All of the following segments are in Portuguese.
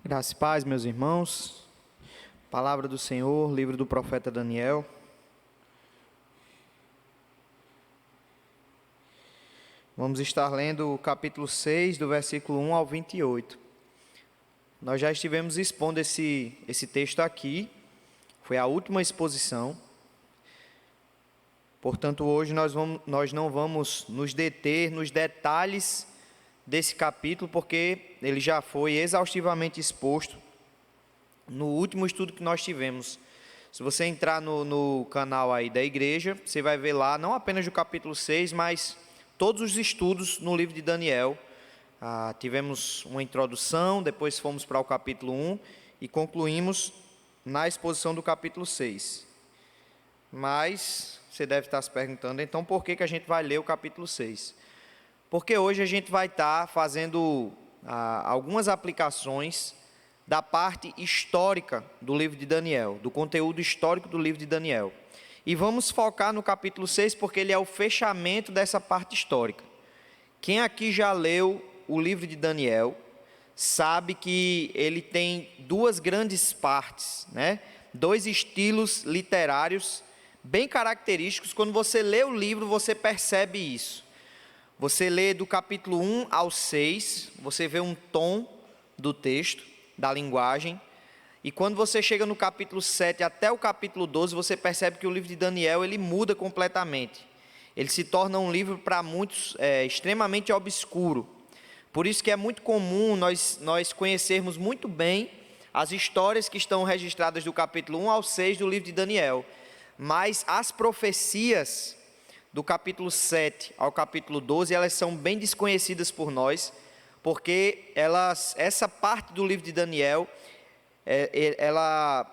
Graça e paz, meus irmãos. Palavra do Senhor, livro do profeta Daniel. Vamos estar lendo o capítulo 6, do versículo 1 ao 28. Nós já estivemos expondo esse texto aqui, foi a última exposição. Portanto, hoje nós não vamos nos deter nos detalhes desse capítulo, porque ele já foi exaustivamente exposto no último estudo que nós tivemos. Se você entrar no canal aí da igreja, você vai ver lá, não apenas o capítulo 6, mas todos os estudos no livro de Daniel. Tivemos uma introdução, depois fomos para o capítulo 1 e concluímos na exposição do capítulo 6. Mas você deve estar se perguntando, então por que a gente vai ler o capítulo 6? Porque hoje a gente vai estar fazendo algumas aplicações da parte histórica do livro de Daniel, do conteúdo histórico do livro de Daniel. E vamos focar no capítulo 6, porque ele é o fechamento dessa parte histórica. Quem aqui já leu o livro de Daniel, sabe que ele tem duas grandes partes, né? Dois estilos literários bem característicos. Quando você lê o livro, você percebe isso. Você lê do capítulo 1 ao 6, você vê um tom do texto, da linguagem, e quando você chega no capítulo 7 até o capítulo 12, você percebe que o livro de Daniel ele muda completamente. Ele se torna um livro para muitos extremamente obscuro. Por isso que é muito comum nós conhecermos muito bem as histórias que estão registradas do capítulo 1 ao 6 do livro de Daniel. Mas as profecias do capítulo 7 ao capítulo 12, elas são bem desconhecidas por nós, porque essa parte do livro de Daniel, ela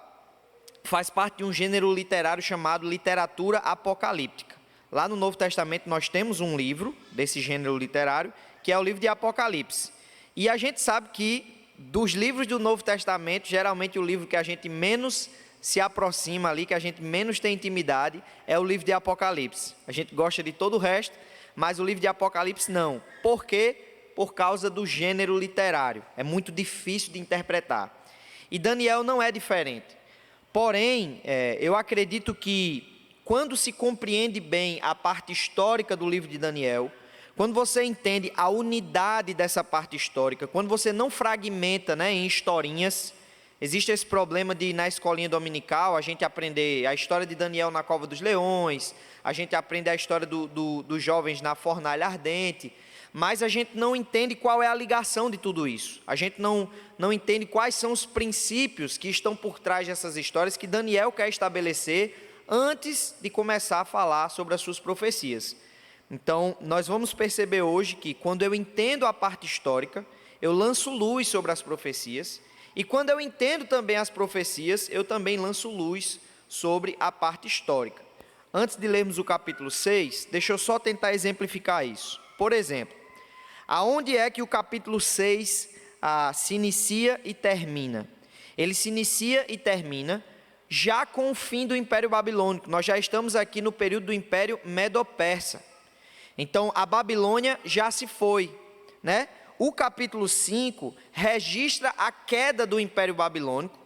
faz parte de um gênero literário chamado literatura apocalíptica. Lá no Novo Testamento nós temos um livro desse gênero literário, que é o livro de Apocalipse. E a gente sabe que dos livros do Novo Testamento, geralmente o livro que a gente menos se aproxima ali, que a gente menos tem intimidade, é o livro de Apocalipse. A gente gosta de todo o resto, mas o livro de Apocalipse não. Por quê? Por causa do gênero literário. É muito difícil de interpretar. E Daniel não é diferente. Porém, eu acredito que quando se compreende bem a parte histórica do livro de Daniel, quando você entende a unidade dessa parte histórica, quando você não fragmenta, em historinhas. Existe esse problema de, na escolinha dominical, a gente aprender a história de Daniel na cova dos leões, a gente aprende a história dos jovens na fornalha ardente, mas a gente não entende qual é a ligação de tudo isso. A gente não entende quais são os princípios que estão por trás dessas histórias que Daniel quer estabelecer antes de começar a falar sobre as suas profecias. Então, nós vamos perceber hoje que quando eu entendo a parte histórica, eu lanço luz sobre as profecias. E quando eu entendo também as profecias, eu também lanço luz sobre a parte histórica. Antes de lermos o capítulo 6, deixa eu só tentar exemplificar isso. Por exemplo, aonde é que o capítulo 6 se inicia e termina? Ele se inicia e termina já com o fim do Império Babilônico. Nós já estamos aqui no período do Império Medo-Persa. Então, a Babilônia já se foi, né? O capítulo 5 registra a queda do Império Babilônico,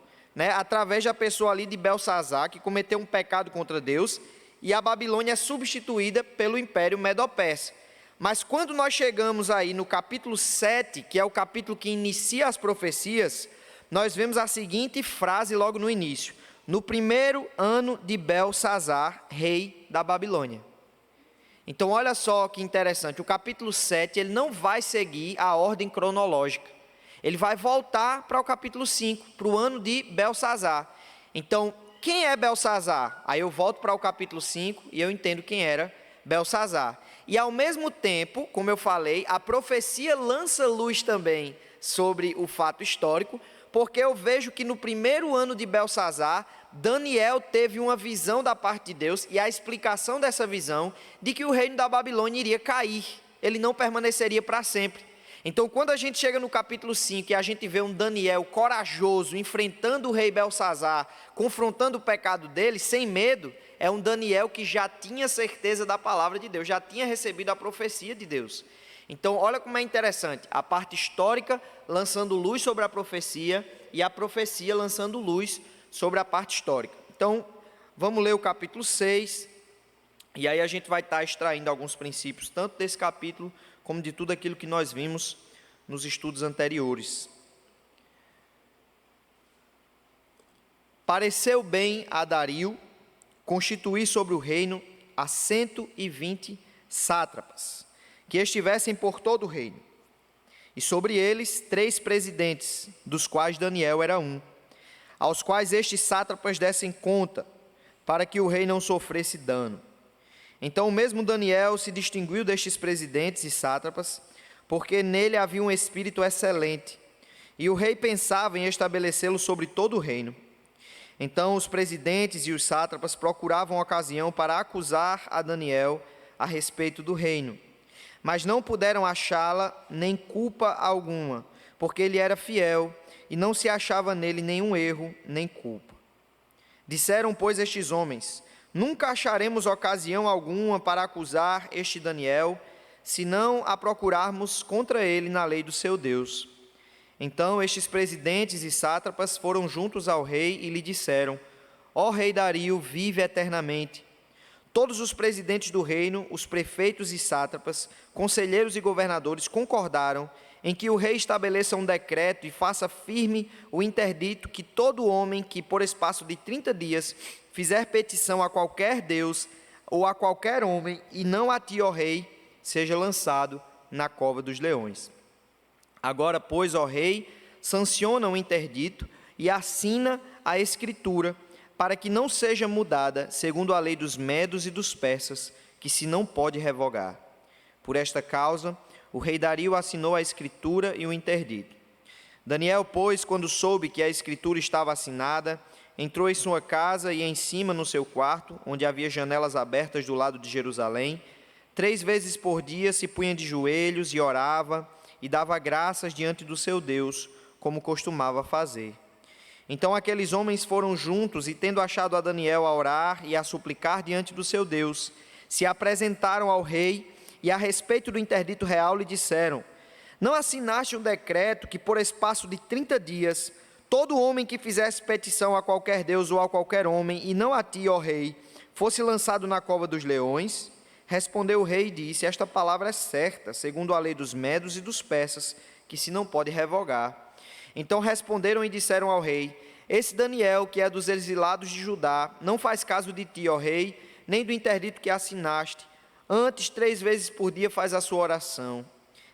através da pessoa ali de Belsazar, que cometeu um pecado contra Deus, e a Babilônia é substituída pelo Império Medo-Persa. Mas quando nós chegamos aí no capítulo 7, que é o capítulo que inicia as profecias, nós vemos a seguinte frase logo no início: no primeiro ano de Belsazar, rei da Babilônia. Então, olha só que interessante, o capítulo 7, ele não vai seguir a ordem cronológica. Ele vai voltar para o capítulo 5, para o ano de Belsazar. Então, quem é Belsazar? Aí eu volto para o capítulo 5 e eu entendo quem era Belsazar. E ao mesmo tempo, como eu falei, a profecia lança luz também sobre o fato histórico, porque eu vejo que no primeiro ano de Belsazar, Daniel teve uma visão da parte de Deus e a explicação dessa visão de que o reino da Babilônia iria cair, ele não permaneceria para sempre. Então, quando a gente chega no capítulo 5 e a gente vê um Daniel corajoso, enfrentando o rei Belsazar, confrontando o pecado dele, sem medo, é um Daniel que já tinha certeza da palavra de Deus, já tinha recebido a profecia de Deus. Então, olha como é interessante, a parte histórica lançando luz sobre a profecia e a profecia lançando luz sobre a parte histórica. Então, vamos ler o capítulo 6, e aí a gente vai estar extraindo alguns princípios, tanto desse capítulo, como de tudo aquilo que nós vimos nos estudos anteriores. Pareceu bem a Dario constituir sobre o reino a 120 sátrapas, que estivessem por todo o reino, e sobre eles 3 presidentes, dos quais Daniel era um, aos quais estes sátrapas dessem conta, para que o rei não sofresse dano. Então o mesmo Daniel se distinguiu destes presidentes e sátrapas, porque nele havia um espírito excelente, e o rei pensava em estabelecê-lo sobre todo o reino. Então os presidentes e os sátrapas procuravam ocasião para acusar a Daniel a respeito do reino, mas não puderam achá-la nem culpa alguma, porque ele era fiel e não se achava nele nenhum erro nem culpa. Disseram, pois, estes homens: nunca acharemos ocasião alguma para acusar este Daniel, se não a procurarmos contra ele na lei do seu Deus. Então estes presidentes e sátrapas foram juntos ao rei e lhe disseram: ó rei Dario, vive eternamente. Todos os presidentes do reino, os prefeitos e sátrapas, conselheiros e governadores concordaram em que o rei estabeleça um decreto e faça firme o interdito que todo homem que por espaço de 30 dias fizer petição a qualquer deus ou a qualquer homem, e não a ti, ó rei, seja lançado na cova dos leões. Agora, pois, ó rei, sanciona o interdito e assina a escritura, para que não seja mudada, segundo a lei dos medos e dos persas, que se não pode revogar. Por esta causa, o rei Dario assinou a escritura e o interdito. Daniel, pois, quando soube que a escritura estava assinada, entrou em sua casa e em cima no seu quarto, onde havia janelas abertas do lado de Jerusalém, 3 vezes por dia se punha de joelhos e orava, e dava graças diante do seu Deus, como costumava fazer. Então aqueles homens foram juntos, e tendo achado a Daniel a orar e a suplicar diante do seu Deus, se apresentaram ao rei, e a respeito do interdito real lhe disseram: não assinaste um decreto que por espaço de 30 dias, todo homem que fizesse petição a qualquer deus ou a qualquer homem, e não a ti, ó rei, fosse lançado na cova dos leões? Respondeu o rei e disse: esta palavra é certa, segundo a lei dos medos e dos persas, que se não pode revogar. Então responderam e disseram ao rei: esse Daniel, que é dos exilados de Judá, não faz caso de ti, ó rei, nem do interdito que assinaste. Antes, 3 vezes por dia faz a sua oração.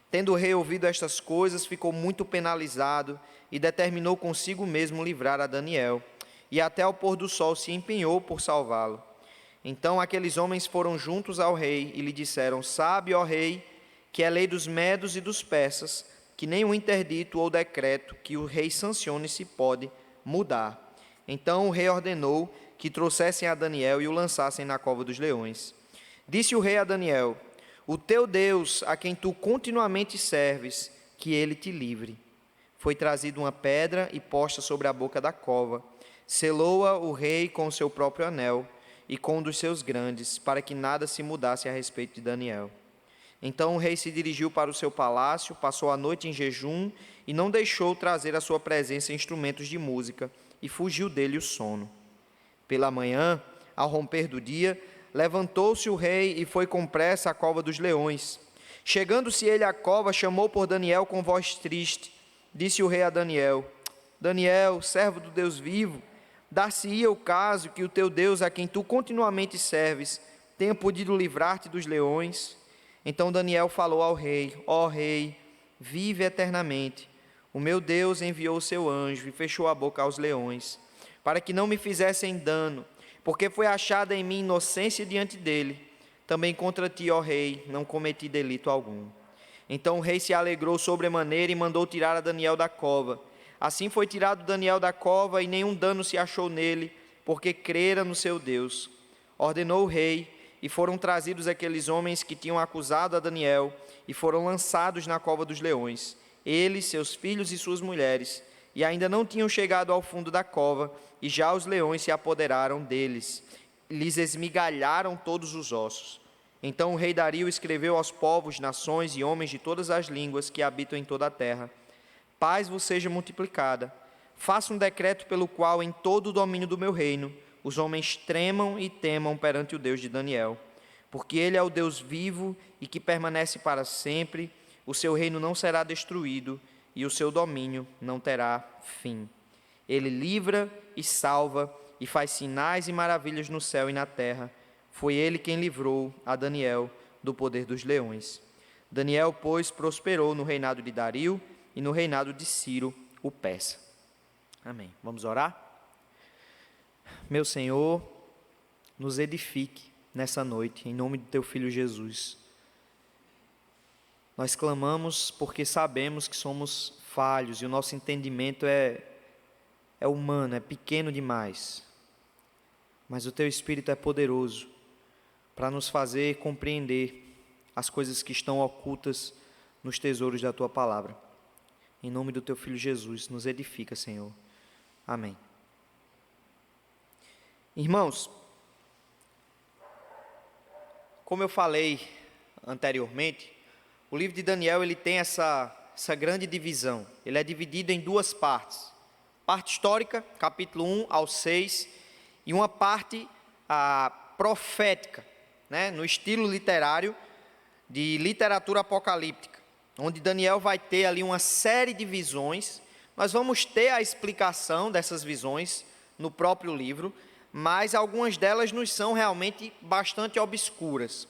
Tendo o rei ouvido estas coisas, ficou muito penalizado e determinou consigo mesmo livrar a Daniel. E até ao pôr do sol se empenhou por salvá-lo. Então aqueles homens foram juntos ao rei e lhe disseram: sabe, ó rei, que é lei dos medos e dos persas, que nenhum interdito ou decreto que o rei sancione se pode mudar. Então o rei ordenou que trouxessem a Daniel e o lançassem na cova dos leões. Disse o rei a Daniel: o teu Deus, a quem tu continuamente serves, que ele te livre. Foi trazida uma pedra e posta sobre a boca da cova. Selou-a o rei com o seu próprio anel e com um dos seus grandes, para que nada se mudasse a respeito de Daniel. Então o rei se dirigiu para o seu palácio, passou a noite em jejum e não deixou trazer à sua presença instrumentos de música, e fugiu dele o sono. Pela manhã, ao romper do dia, levantou-se o rei e foi com pressa à cova dos leões. Chegando-se ele à cova, chamou por Daniel com voz triste. Disse o rei a Daniel: Daniel, servo do Deus vivo, dar-se-ia o caso que o teu Deus, a quem tu continuamente serves, tenha podido livrar-te dos leões? Então Daniel falou ao rei: ó rei, vive eternamente. O meu Deus enviou o seu anjo e fechou a boca aos leões, para que não me fizessem dano, porque foi achada em mim inocência diante dele. Também contra ti, ó rei, não cometi delito algum. Então o rei se alegrou sobremaneira e mandou tirar a Daniel da cova. Assim foi tirado Daniel da cova, e nenhum dano se achou nele, porque crera no seu Deus. Ordenou o rei, e foram trazidos aqueles homens que tinham acusado a Daniel, e foram lançados na cova dos leões, ele, seus filhos e suas mulheres, e ainda não tinham chegado ao fundo da cova, e já os leões se apoderaram deles, lhes esmigalharam todos os ossos. Então o rei Dario escreveu aos povos, nações e homens de todas as línguas que habitam em toda a terra: paz vos seja multiplicada. Faça um decreto pelo qual em todo o domínio do meu reino os homens tremam e temam perante o Deus de Daniel, porque ele é o Deus vivo e que permanece para sempre. O seu reino não será destruído e o seu domínio não terá fim. Ele livra e salva e faz sinais e maravilhas no céu e na terra. Foi ele quem livrou a Daniel do poder dos leões. Daniel, pois, prosperou no reinado de Dario e no reinado de Ciro, o persa. Amém. Vamos orar? Meu Senhor, nos edifique nessa noite, em nome do Teu Filho Jesus. Nós clamamos porque sabemos que somos falhos e o nosso entendimento é humano, é pequeno demais. Mas o Teu Espírito é poderoso para nos fazer compreender as coisas que estão ocultas nos tesouros da Tua palavra. Em nome do Teu Filho Jesus, nos edifica, Senhor. Amém. Irmãos, como eu falei anteriormente, o livro de Daniel ele tem essa grande divisão. Ele é dividido em duas partes. Parte histórica, capítulo 1 ao 6, e uma parte profética, né, no estilo literário de literatura apocalíptica, onde Daniel vai ter ali uma série de visões. Nós vamos ter a explicação dessas visões no próprio livro, mas algumas delas nos são realmente bastante obscuras.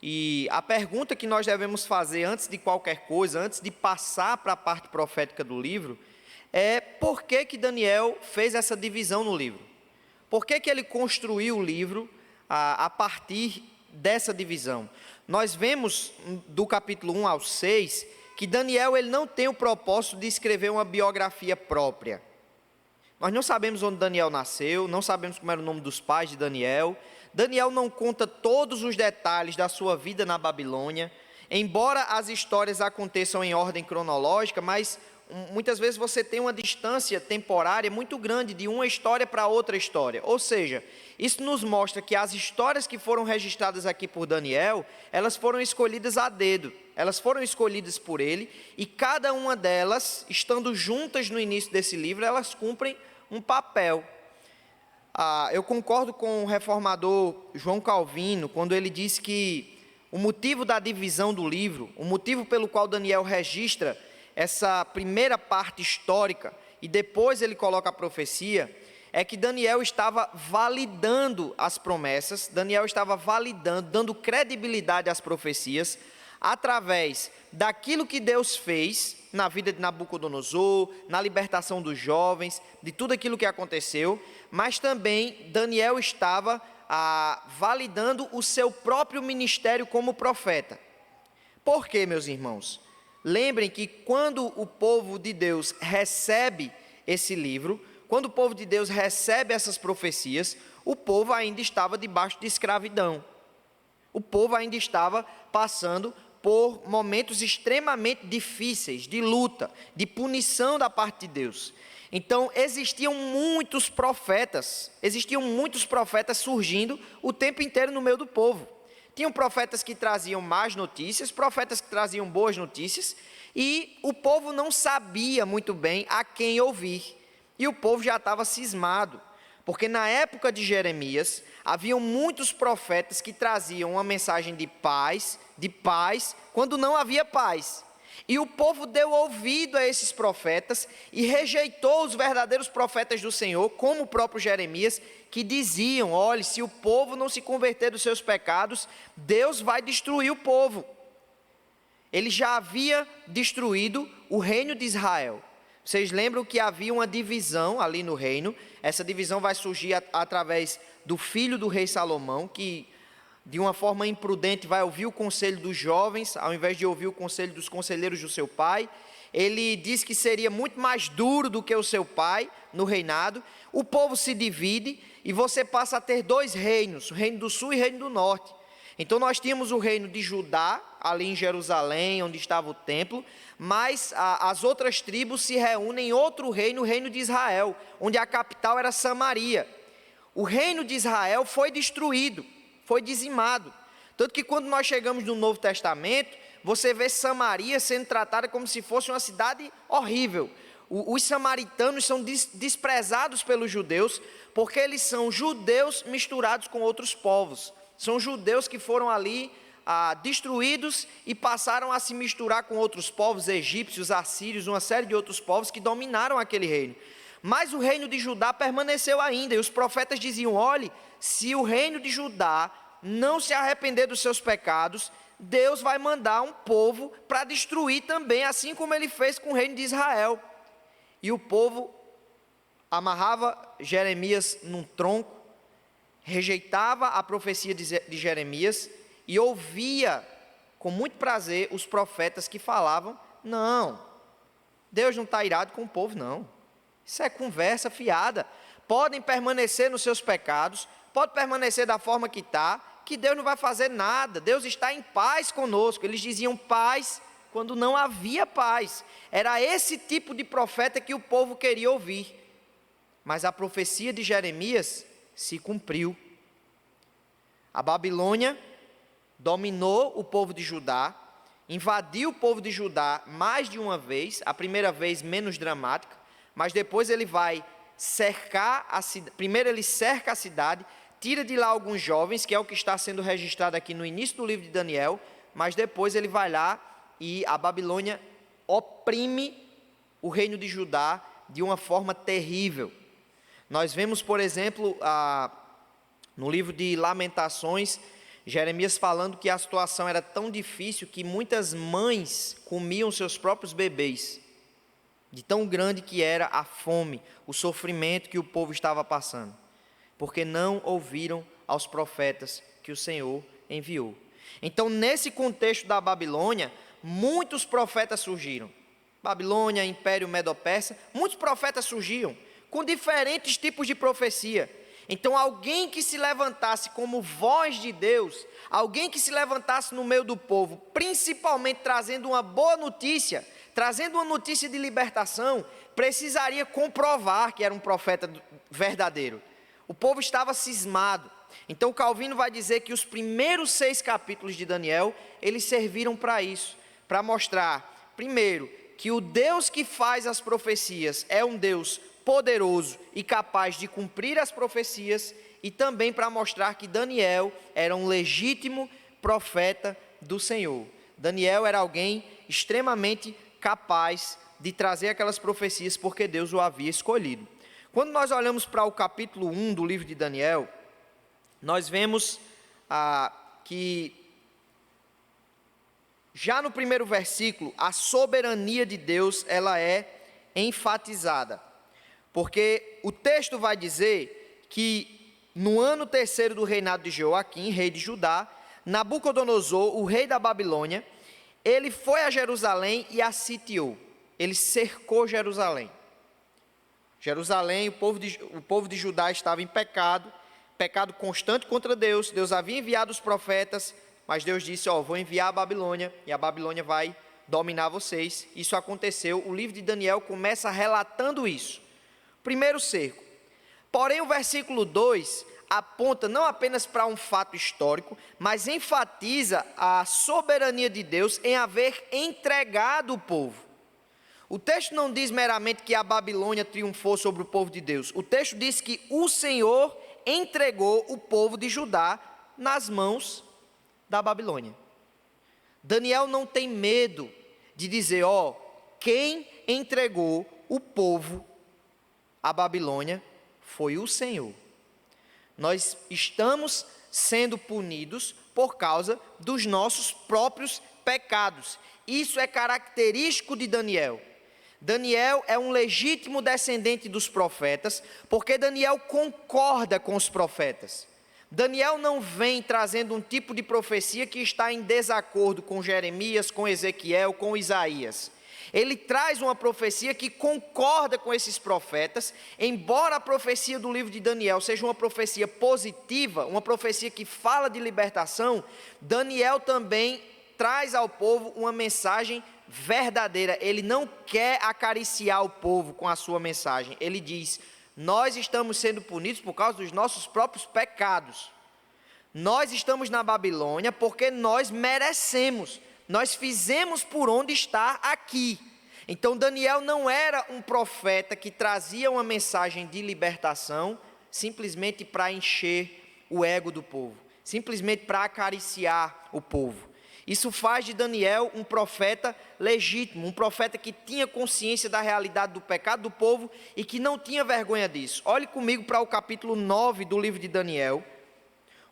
E a pergunta que nós devemos fazer antes de qualquer coisa, antes de passar para a parte profética do livro, é por que Daniel fez essa divisão no livro? Por que ele construiu o livro a partir dessa divisão? Nós vemos do capítulo 1 ao 6 que Daniel ele não tem o propósito de escrever uma biografia própria. Nós não sabemos onde Daniel nasceu, não sabemos como era o nome dos pais de Daniel. Daniel não conta todos os detalhes da sua vida na Babilônia, embora as histórias aconteçam em ordem cronológica, mas muitas vezes você tem uma distância temporária muito grande de uma história para outra história. Ou seja, isso nos mostra que as histórias que foram registradas aqui por Daniel, elas foram escolhidas a dedo, elas foram escolhidas por ele, e cada uma delas, estando juntas no início desse livro, elas cumprem um papel. Eu concordo com o reformador João Calvino, quando ele diz que o motivo da divisão do livro, o motivo pelo qual Daniel registra essa primeira parte histórica, e depois ele coloca a profecia, é que Daniel estava validando as promessas, Daniel estava validando, dando credibilidade às profecias, através daquilo que Deus fez na vida de Nabucodonosor, na libertação dos jovens, de tudo aquilo que aconteceu, mas também Daniel estava validando o seu próprio ministério como profeta. Por quê, meus irmãos? Lembrem que quando o povo de Deus recebe esse livro, quando o povo de Deus recebe essas profecias, o povo ainda estava debaixo de escravidão. O povo ainda estava passando por momentos extremamente difíceis, de luta, de punição da parte de Deus. Então, existiam muitos profetas surgindo o tempo inteiro no meio do povo. Tinham profetas que traziam más notícias, profetas que traziam boas notícias, e o povo não sabia muito bem a quem ouvir. E o povo já estava cismado, porque na época de Jeremias, haviam muitos profetas que traziam uma mensagem de paz, quando não havia paz. E o povo deu ouvido a esses profetas e rejeitou os verdadeiros profetas do Senhor, como o próprio Jeremias, que diziam: olhe, se o povo não se converter dos seus pecados, Deus vai destruir o povo. Ele já havia destruído o reino de Israel. Vocês lembram que havia uma divisão ali no reino? Essa divisão vai surgir através do filho do rei Salomão, que de uma forma imprudente vai ouvir o conselho dos jovens, ao invés de ouvir o conselho dos conselheiros do seu pai. Ele diz que seria muito mais duro do que o seu pai no reinado. O povo se divide e você passa a ter dois reinos, o reino do sul e o reino do norte. Então nós tínhamos o reino de Judá, ali em Jerusalém, onde estava o templo, mas as outras tribos se reúnem em outro reino, o reino de Israel, onde a capital era Samaria. O reino de Israel foi destruído, foi dizimado. Tanto que quando nós chegamos no Novo Testamento, você vê Samaria sendo tratada como se fosse uma cidade horrível. Os samaritanos são desprezados pelos judeus, porque eles são judeus misturados com outros povos. São judeus que foram ali destruídos e passaram a se misturar com outros povos, egípcios, assírios, uma série de outros povos que dominaram aquele reino. Mas o reino de Judá permaneceu ainda, e os profetas diziam: olhe, se o reino de Judá não se arrepender dos seus pecados, Deus vai mandar um povo para destruir também, assim como ele fez com o reino de Israel. E o povo amarrava Jeremias num tronco, rejeitava a profecia de Jeremias e ouvia com muito prazer os profetas que falavam: não, Deus não está irado com o povo, não. Isso é conversa fiada. Podem permanecer nos seus pecados, pode permanecer da forma que está, que Deus não vai fazer nada. Deus está em paz conosco. Eles diziam paz quando não havia paz. Era esse tipo de profeta que o povo queria ouvir. Mas a profecia de Jeremias se cumpriu. A Babilônia dominou o povo de Judá, invadiu o povo de Judá mais de uma vez, a primeira vez menos dramática, mas depois ele vai cercar a cidade. Primeiro ele cerca a cidade, tira de lá alguns jovens, que é o que está sendo registrado aqui no início do livro de Daniel, mas depois ele vai lá e a Babilônia oprime o reino de Judá de uma forma terrível. Nós vemos, por exemplo, no livro de Lamentações, Jeremias falando que a situação era tão difícil que muitas mães comiam seus próprios bebês, de tão grande que era a fome, o sofrimento que o povo estava passando, porque não ouviram aos profetas que o Senhor enviou. Então, nesse contexto da Babilônia, muitos profetas surgiram. Babilônia, Império Medo-Persa, muitos profetas surgiam, com diferentes tipos de profecia. Então, alguém que se levantasse como voz de Deus, alguém que se levantasse no meio do povo, principalmente trazendo uma boa notícia, trazendo uma notícia de libertação, precisaria comprovar que era um profeta verdadeiro. O povo estava cismado. Então, Calvino vai dizer que os primeiros 6 capítulos de Daniel, eles serviram para isso, para mostrar, primeiro, que o Deus que faz as profecias é um Deus poderoso e capaz de cumprir as profecias, e também para mostrar que Daniel era um legítimo profeta do Senhor. Daniel era alguém extremamente capaz de trazer aquelas profecias, porque Deus o havia escolhido. Quando nós olhamos para o capítulo 1 do livro de Daniel, nós vemos que já no primeiro versículo, a soberania de Deus ela é enfatizada. Porque o texto vai dizer que no ano 3º do reinado de Joaquim, rei de Judá, Nabucodonosor, o rei da Babilônia, ele foi a Jerusalém e a sitiou. Ele cercou Jerusalém. Jerusalém, o povo de Judá estava em pecado constante contra Deus. Deus havia enviado os profetas, mas Deus disse: vou enviar a Babilônia, e a Babilônia vai dominar vocês. Isso aconteceu. O livro de Daniel começa relatando isso. Primeiro cerco. Porém, o versículo 2 aponta não apenas para um fato histórico, mas enfatiza a soberania de Deus em haver entregado o povo. O texto não diz meramente que a Babilônia triunfou sobre o povo de Deus. O texto diz que o Senhor entregou o povo de Judá nas mãos da Babilônia. Daniel não tem medo de dizer: quem entregou o povo à Babilônia foi o Senhor. Nós estamos sendo punidos por causa dos nossos próprios pecados. Isso é característico de Daniel. Daniel é um legítimo descendente dos profetas, porque Daniel concorda com os profetas. Daniel não vem trazendo um tipo de profecia que está em desacordo com Jeremias, com Ezequiel, com Isaías. Ele traz uma profecia que concorda com esses profetas, embora a profecia do livro de Daniel seja uma profecia positiva, uma profecia que fala de libertação, Daniel também traz ao povo uma mensagem verdadeira. Ele não quer acariciar o povo com a sua mensagem. Ele diz: nós estamos sendo punidos por causa dos nossos próprios pecados. Nós estamos na Babilônia porque nós merecemos, nós fizemos por onde estar aqui. Então Daniel não era um profeta que trazia uma mensagem de libertação simplesmente para encher o ego do povo, simplesmente para acariciar o povo. Isso faz de Daniel um profeta legítimo, um profeta que tinha consciência da realidade do pecado do povo e que não tinha vergonha disso. Olhe comigo para o capítulo 9 do livro de Daniel,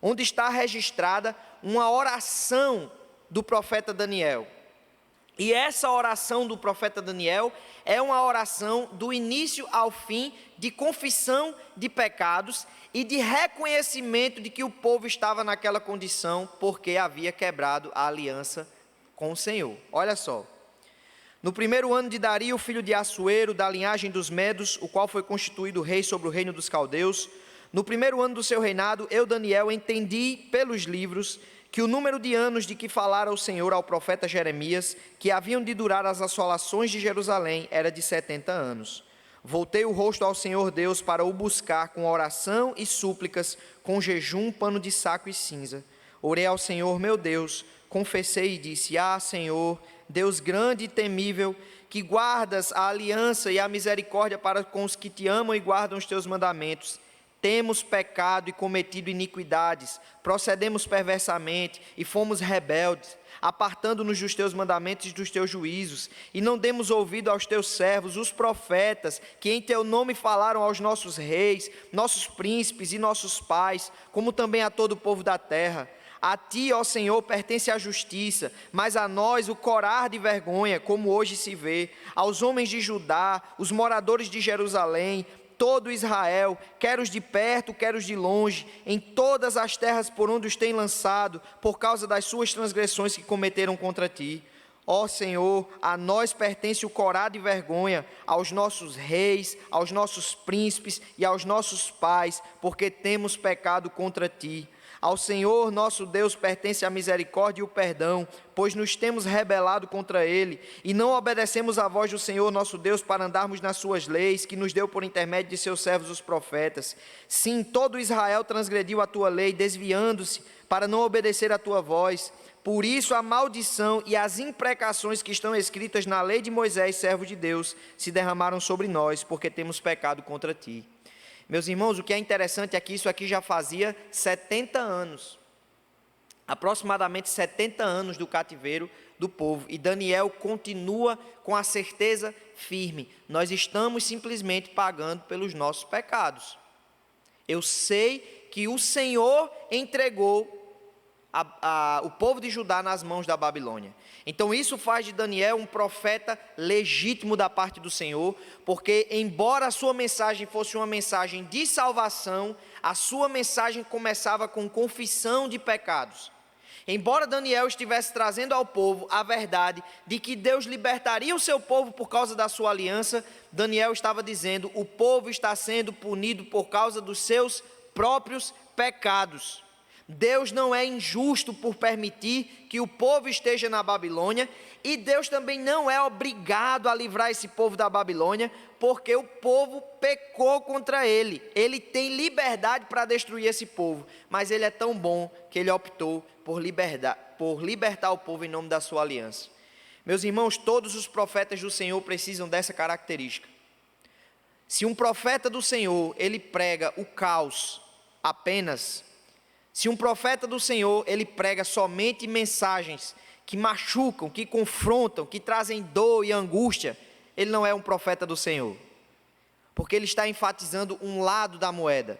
onde está registrada uma oração do profeta Daniel. E essa oração do profeta Daniel é uma oração do início ao fim de confissão de pecados e de reconhecimento de que o povo estava naquela condição porque havia quebrado a aliança com o Senhor. Olha só. No primeiro ano de Dario, filho de Assuero, da linhagem dos Medos, o qual foi constituído rei sobre o reino dos caldeus, no primeiro ano do seu reinado, eu, Daniel, entendi pelos livros que o número de anos de que falara o Senhor ao profeta Jeremias, que haviam de durar as assolações de Jerusalém, era de 70 anos. Voltei o rosto ao Senhor Deus para o buscar com oração e súplicas, com jejum, pano de saco e cinza. Orei ao Senhor meu Deus, confessei e disse: Ah, Senhor, Deus grande e temível, que guardas a aliança e a misericórdia para com os que te amam e guardam os teus mandamentos. Temos pecado e cometido iniquidades, procedemos perversamente e fomos rebeldes, apartando-nos dos teus mandamentos e dos teus juízos, e não demos ouvido aos teus servos, os profetas, que em teu nome falaram aos nossos reis, nossos príncipes e nossos pais, como também a todo o povo da terra. A ti, ó Senhor, pertence a justiça, mas a nós o corar de vergonha, como hoje se vê, aos homens de Judá, os moradores de Jerusalém, todo Israel, quer os de perto, quer os de longe, em todas as terras por onde os tem lançado, por causa das suas transgressões que cometeram contra ti. Ó Senhor, a nós pertence o corar de vergonha, aos nossos reis, aos nossos príncipes e aos nossos pais, porque temos pecado contra ti. Ao Senhor nosso Deus pertence a misericórdia e o perdão, pois nos temos rebelado contra Ele, e não obedecemos à voz do Senhor nosso Deus para andarmos nas suas leis, que nos deu por intermédio de seus servos os profetas. Sim, todo Israel transgrediu a tua lei, desviando-se para não obedecer à tua voz. Por isso a maldição e as imprecações que estão escritas na lei de Moisés, servo de Deus, se derramaram sobre nós, porque temos pecado contra ti. Meus irmãos, o que é interessante é que isso aqui já fazia 70 anos, aproximadamente 70 anos do cativeiro do povo, e Daniel continua com a certeza firme: nós estamos simplesmente pagando pelos nossos pecados. Eu sei que o Senhor entregou o povo de Judá nas mãos da Babilônia. Então isso faz de Daniel um profeta legítimo da parte do Senhor, porque embora a sua mensagem fosse uma mensagem de salvação, a sua mensagem começava com confissão de pecados. Embora Daniel estivesse trazendo ao povo a verdade de que Deus libertaria o seu povo por causa da sua aliança, Daniel estava dizendo: o povo está sendo punido por causa dos seus próprios pecados. Deus não é injusto por permitir que o povo esteja na Babilônia, e Deus também não é obrigado a livrar esse povo da Babilônia, porque o povo pecou contra ele. Ele tem liberdade para destruir esse povo, mas ele é tão bom que ele optou por libertar o povo em nome da sua aliança. Meus irmãos, todos os profetas do Senhor precisam dessa característica. Se um profeta do Senhor, ele prega o caos apenas, se um profeta do Senhor, ele prega somente mensagens que machucam, que confrontam, que trazem dor e angústia, ele não é um profeta do Senhor, porque ele está enfatizando um lado da moeda,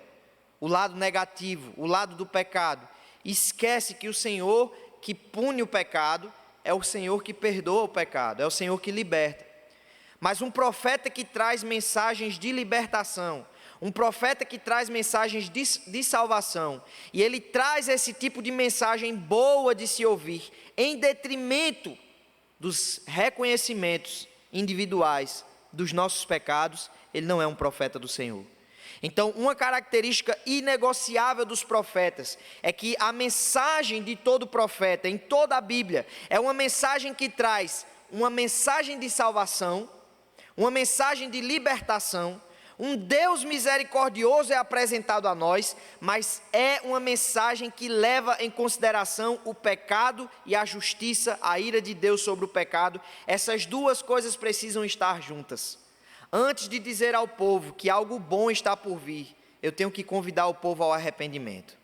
o lado negativo, o lado do pecado. Esquece que o Senhor que pune o pecado é o Senhor que perdoa o pecado, é o Senhor que liberta. Mas um profeta que traz mensagens de libertação, um profeta que traz mensagens de salvação, e ele traz esse tipo de mensagem boa de se ouvir, em detrimento dos reconhecimentos individuais dos nossos pecados, ele não é um profeta do Senhor. Então, uma característica inegociável dos profetas é que a mensagem de todo profeta, em toda a Bíblia, é uma mensagem que traz uma mensagem de salvação, uma mensagem de libertação, Um Deus misericordioso é apresentado a nós, mas é uma mensagem que leva em consideração o pecado e a justiça, a ira de Deus sobre o pecado. Essas duas coisas precisam estar juntas. Antes de dizer ao povo que algo bom está por vir, eu tenho que convidar o povo ao arrependimento.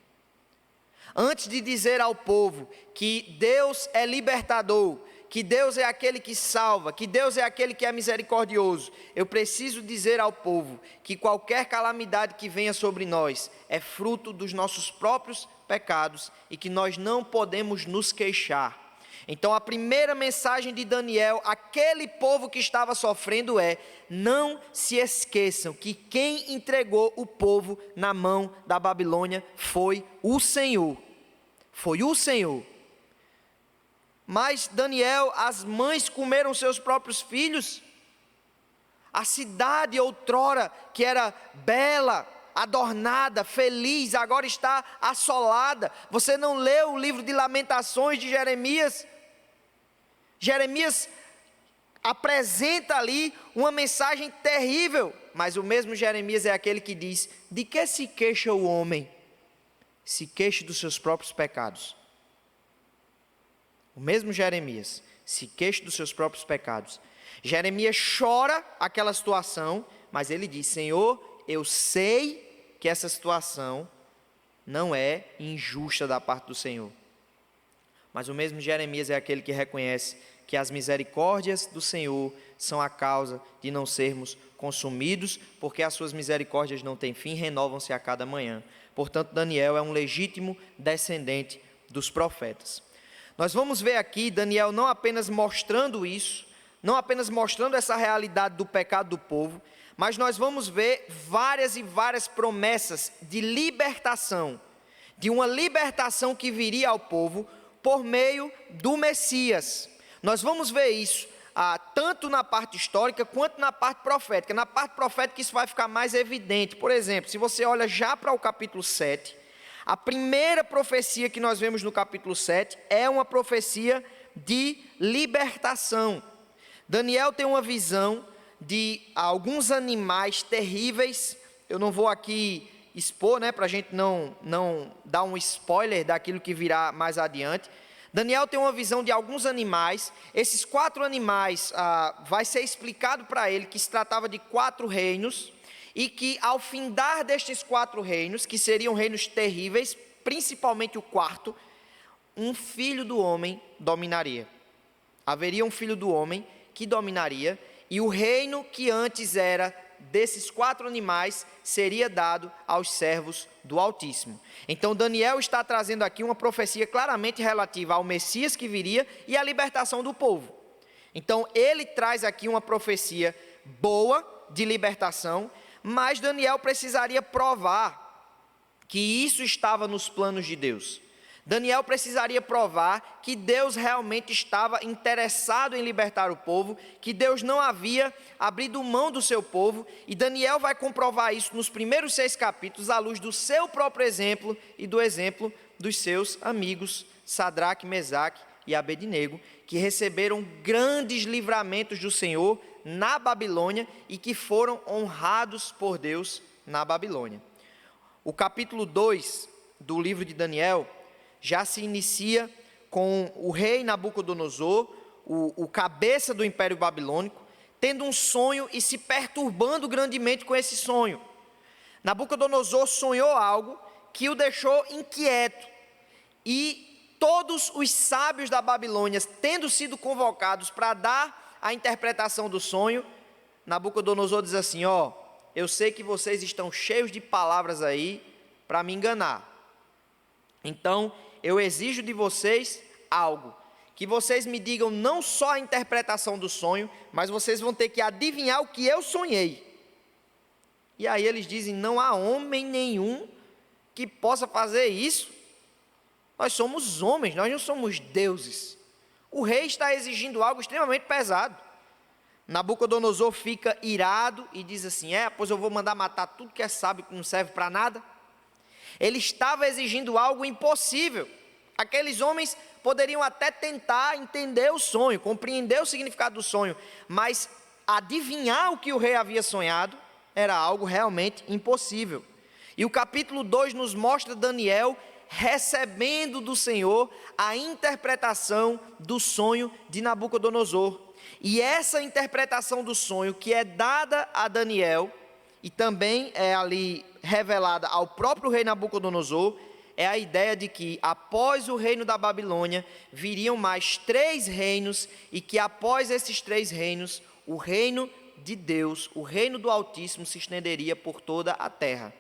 Antes de dizer ao povo que Deus é libertador, que Deus é aquele que salva, que Deus é aquele que é misericordioso, eu preciso dizer ao povo que qualquer calamidade que venha sobre nós é fruto dos nossos próprios pecados e que nós não podemos nos queixar. Então a primeira mensagem de Daniel, aquele povo que estava sofrendo é: não se esqueçam que quem entregou o povo na mão da Babilônia foi o Senhor. Foi o Senhor. Mas Daniel, as mães comeram seus próprios filhos. A cidade outrora que era bela, adornada, feliz, agora está assolada. Você não leu o livro de Lamentações de Jeremias? Jeremias apresenta ali uma mensagem terrível, mas o mesmo Jeremias é aquele que diz: de que se queixa o homem? Se queixe dos seus próprios pecados. O mesmo Jeremias se queixa dos seus próprios pecados. Jeremias chora aquela situação, mas ele diz: Senhor, eu sei que essa situação não é injusta da parte do Senhor. Mas o mesmo Jeremias é aquele que reconhece que as misericórdias do Senhor são a causa de não sermos consumidos, porque as suas misericórdias não têm fim, renovam-se a cada manhã. Portanto, Daniel é um legítimo descendente dos profetas. Nós vamos ver aqui Daniel não apenas mostrando isso, não apenas mostrando essa realidade do pecado do povo, mas nós vamos ver várias e várias promessas de libertação, de uma libertação que viria ao povo por meio do Messias. Nós vamos ver isso tanto na parte histórica quanto na parte profética. Na parte profética isso vai ficar mais evidente. Por exemplo, se você olha já para o capítulo 7, a primeira profecia que nós vemos no capítulo 7 é uma profecia de libertação. Daniel tem uma visão de alguns animais terríveis. Eu não vou aqui expor, para a gente não dar um spoiler daquilo que virá mais adiante. Daniel tem uma visão de alguns animais. Esses 4 animais, vai ser explicado para ele que se tratava de 4 reinos, e que ao findar destes 4 reinos, que seriam reinos terríveis, principalmente o 4º, um filho do homem dominaria. Haveria um filho do homem que dominaria, e o reino que antes era desses 4 animais seria dado aos servos do Altíssimo. Então Daniel está trazendo aqui uma profecia claramente relativa ao Messias que viria e à libertação do povo. Então ele traz aqui uma profecia boa de libertação, mas Daniel precisaria provar que isso estava nos planos de Deus. Daniel precisaria provar que Deus realmente estava interessado em libertar o povo, que Deus não havia abrido mão do seu povo, e Daniel vai comprovar isso nos primeiros 6 capítulos, à luz do seu próprio exemplo e do exemplo dos seus amigos Sadraque, Mesaque e Abednego, que receberam grandes livramentos do Senhor na Babilônia e que foram honrados por Deus na Babilônia. O capítulo 2 do livro de Daniel já se inicia com o rei Nabucodonosor, o cabeça do Império Babilônico, tendo um sonho e se perturbando grandemente com esse sonho. Nabucodonosor sonhou algo que o deixou inquieto, e todos os sábios da Babilônia, tendo sido convocados para dar a interpretação do sonho, Nabucodonosor diz assim: eu sei que vocês estão cheios de palavras aí para me enganar. Então, eu exijo de vocês algo, que vocês me digam não só a interpretação do sonho, mas vocês vão ter que adivinhar o que eu sonhei. E aí eles dizem: não há homem nenhum que possa fazer isso. Nós somos homens, nós não somos deuses. O rei está exigindo algo extremamente pesado. Nabucodonosor fica irado e diz assim: pois eu vou mandar matar tudo que é sábio, que não serve para nada. Ele estava exigindo algo impossível. Aqueles homens poderiam até tentar entender o sonho, compreender o significado do sonho, mas adivinhar o que o rei havia sonhado era algo realmente impossível. E o capítulo 2 nos mostra Daniel recebendo do Senhor a interpretação do sonho de Nabucodonosor. E essa interpretação do sonho que é dada a Daniel, e também é ali revelada ao próprio rei Nabucodonosor, é a ideia de que após o reino da Babilônia, viriam mais 3 reinos, e que após esses 3 reinos, o reino de Deus, o reino do Altíssimo, se estenderia por toda a terra.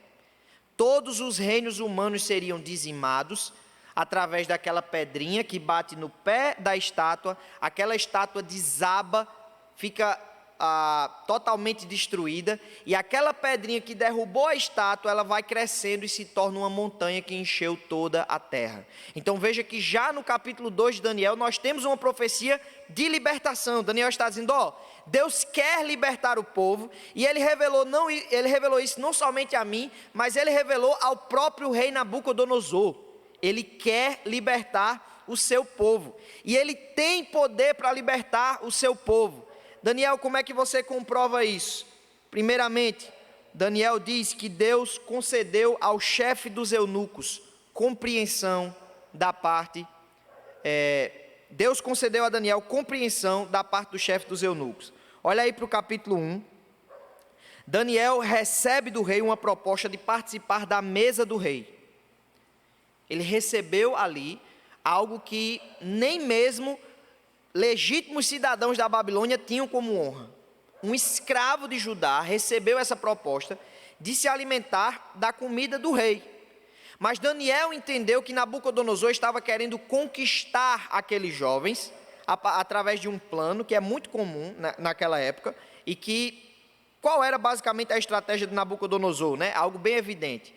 Todos os reinos humanos seriam dizimados através daquela pedrinha que bate no pé da estátua, aquela estátua desaba, fica totalmente destruída, e aquela pedrinha que derrubou a estátua, ela vai crescendo e se torna uma montanha que encheu toda a terra. Então veja que já no capítulo 2 de Daniel, nós temos uma profecia de libertação. Daniel está dizendo, Deus quer libertar o povo, e ele revelou isso não somente a mim, mas ele revelou ao próprio rei Nabucodonosor. Ele quer libertar o seu povo, e ele tem poder para libertar o seu povo. Daniel, como é que você comprova isso? Primeiramente, Daniel diz que Deus concedeu ao chefe dos eunucos compreensão da parte, Deus concedeu a Daniel compreensão da parte do chefe dos eunucos. Olha aí para o capítulo 1, Daniel recebe do rei uma proposta de participar da mesa do rei. Ele recebeu ali algo que nem mesmo legítimos cidadãos da Babilônia tinham como honra. Um escravo de Judá recebeu essa proposta de se alimentar da comida do rei. Mas Daniel entendeu que Nabucodonosor estava querendo conquistar aqueles jovens através de um plano que é muito comum naquela época, e que, qual era basicamente a estratégia de Nabucodonosor, né? Algo bem evidente.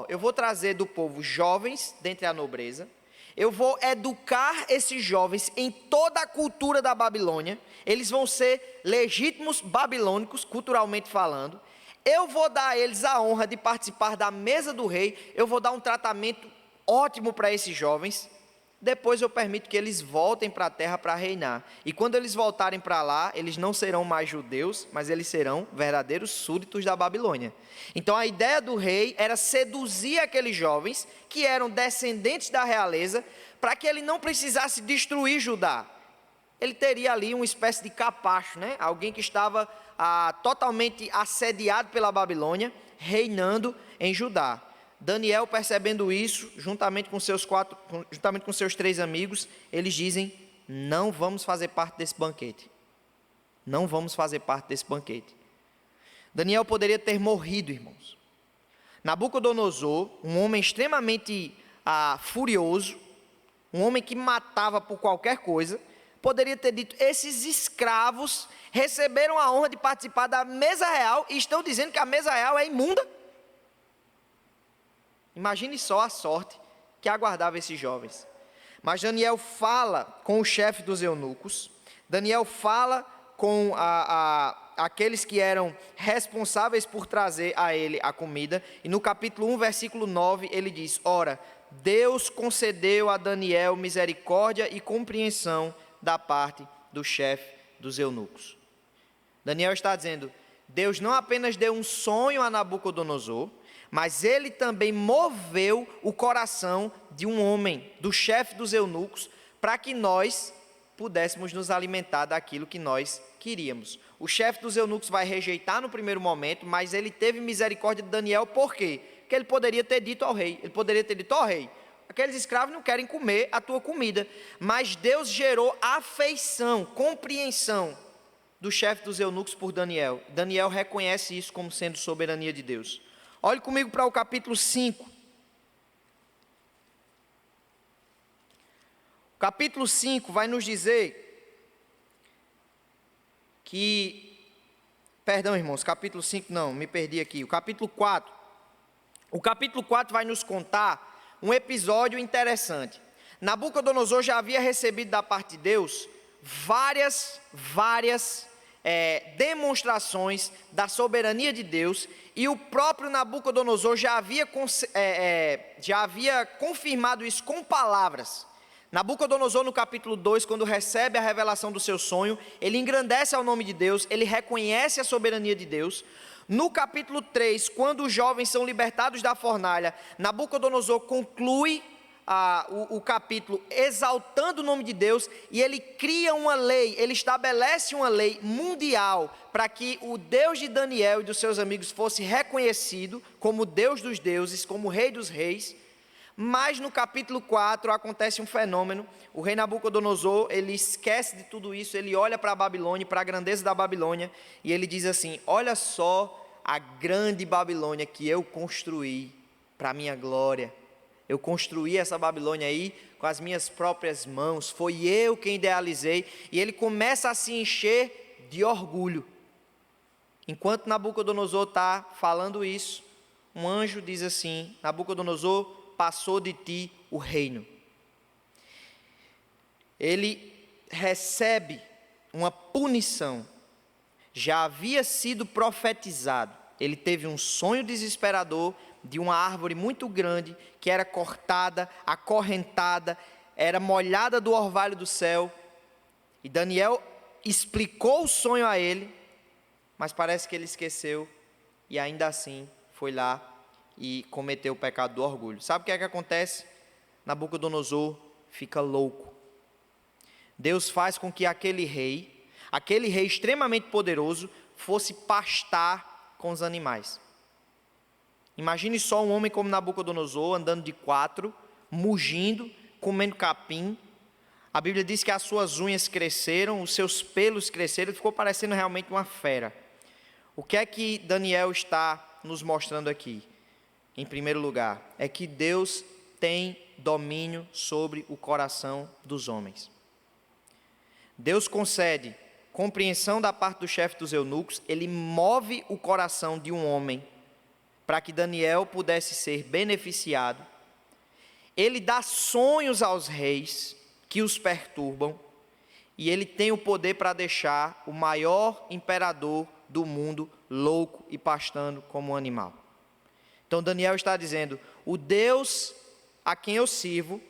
Eu vou trazer do povo jovens dentre a nobreza, eu vou educar esses jovens em toda a cultura da Babilônia, eles vão ser legítimos babilônicos, culturalmente falando, eu vou dar a eles a honra de participar da mesa do rei, eu vou dar um tratamento ótimo para esses jovens, depois eu permito que eles voltem para a terra para reinar, e quando eles voltarem para lá, eles não serão mais judeus, mas eles serão verdadeiros súditos da Babilônia. Então a ideia do rei era seduzir aqueles jovens, que eram descendentes da realeza, para que ele não precisasse destruir Judá. Ele teria ali uma espécie de capacho, né? Alguém que estava totalmente assediado pela Babilônia, reinando em Judá. Daniel, percebendo isso, juntamente com seus 3 amigos, eles dizem, não vamos fazer parte desse banquete. Não vamos fazer parte desse banquete. Daniel poderia ter morrido, irmãos. Nabucodonosor, um homem extremamente furioso, um homem que matava por qualquer coisa, poderia ter dito, esses escravos receberam a honra de participar da mesa real e estão dizendo que a mesa real é imunda. Imagine só a sorte que aguardava esses jovens. Mas Daniel fala com o chefe dos eunucos, Daniel fala com aqueles que eram responsáveis por trazer a ele a comida, e no capítulo 1, versículo 9, ele diz, ora, Deus concedeu a Daniel misericórdia e compreensão da parte do chefe dos eunucos. Daniel está dizendo, Deus não apenas deu um sonho a Nabucodonosor, mas ele também moveu o coração de um homem, do chefe dos eunucos, para que nós pudéssemos nos alimentar daquilo que nós queríamos. O chefe dos eunucos vai rejeitar no primeiro momento, mas ele teve misericórdia de Daniel, por quê? Porque ele poderia ter dito ao rei, rei, aqueles escravos não querem comer a tua comida, mas Deus gerou afeição, compreensão do chefe dos eunucos por Daniel. Daniel reconhece isso como sendo soberania de Deus. Olhe comigo para o capítulo 5. O capítulo 5 vai nos dizer que... Perdão, irmãos, capítulo 5 não, me perdi aqui. O capítulo 4. O capítulo 4 vai nos contar um episódio interessante. Nabucodonosor já havia recebido da parte de Deus várias demonstrações da soberania de Deus, e o próprio Nabucodonosor já havia confirmado isso com palavras. Nabucodonosor, no capítulo 2, quando recebe a revelação do seu sonho, ele engrandece ao nome de Deus, ele reconhece a soberania de Deus. No capítulo 3, quando os jovens são libertados da fornalha, Nabucodonosor conclui o capítulo exaltando o nome de Deus, e ele cria uma lei, ele estabelece uma lei mundial para que o Deus de Daniel e dos seus amigos fosse reconhecido como Deus dos deuses, como Rei dos reis. Mas no capítulo 4 acontece um fenômeno. O rei Nabucodonosor, ele esquece de tudo isso, ele olha para a Babilônia, para a grandeza da Babilônia, e ele diz assim: olha só a grande Babilônia que eu construí para a minha glória. Eu construí essa Babilônia aí com as minhas próprias mãos, foi eu quem idealizei. E ele começa a se encher de orgulho. Enquanto Nabucodonosor está falando isso, um anjo diz assim: Nabucodonosor, passou de ti o reino. Ele recebe uma punição. Já havia sido profetizado. Ele teve um sonho desesperador de uma árvore muito grande que era cortada, acorrentada, era molhada do orvalho do céu. E Daniel explicou o sonho a ele, mas parece que ele esqueceu e ainda assim foi lá e cometeu o pecado do orgulho. Sabe o que é que acontece? Nabucodonosor fica louco. Deus faz com que aquele rei extremamente poderoso, fosse pastar com os animais. Imagine só um homem como Nabucodonosor, andando de 4, mugindo, comendo capim. A Bíblia diz que as suas unhas cresceram, os seus pelos cresceram, ficou parecendo realmente uma fera. O que é que Daniel está nos mostrando aqui? Em primeiro lugar, é que Deus tem domínio sobre o coração dos homens. Deus concede compreensão da parte do chefe dos eunucos, ele move o coração de um homem para que Daniel pudesse ser beneficiado. Ele dá sonhos aos reis que os perturbam, e ele tem o poder para deixar o maior imperador do mundo louco e pastando como um animal. Então Daniel está dizendo: o Deus a quem eu sirvo,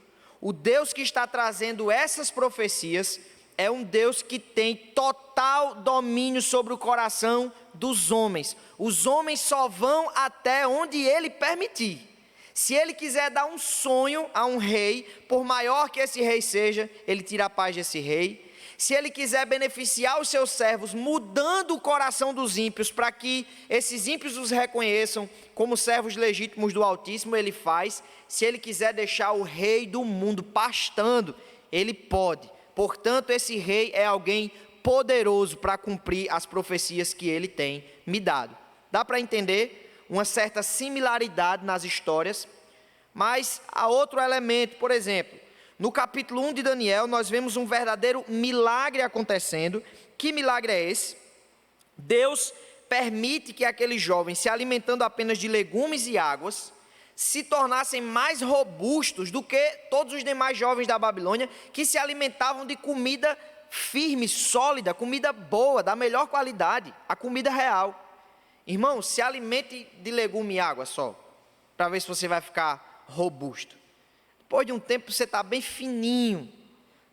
o Deus que está trazendo essas profecias, é um Deus que tem total domínio sobre o coração dos homens. Os homens só vão até onde ele permitir. Se ele quiser dar um sonho a um rei, por maior que esse rei seja, ele tira a paz desse rei. Se ele quiser beneficiar os seus servos, mudando o coração dos ímpios, para que esses ímpios os reconheçam como servos legítimos do Altíssimo, ele faz. Se ele quiser deixar o rei do mundo pastando, ele pode. Portanto, esse rei é alguém poderoso para cumprir as profecias que ele tem me dado. Dá para entender uma certa similaridade nas histórias, mas há outro elemento. Por exemplo, no capítulo 1 de Daniel, nós vemos um verdadeiro milagre acontecendo. Que milagre é esse? Deus permite que aqueles jovens, se alimentando apenas de legumes e águas, se tornassem mais robustos do que todos os demais jovens da Babilônia, que se alimentavam de comida firme, sólida, comida boa, da melhor qualidade, a comida real. Irmão, se alimente de legume e água só, para ver se você vai ficar robusto. Depois de um tempo você está bem fininho.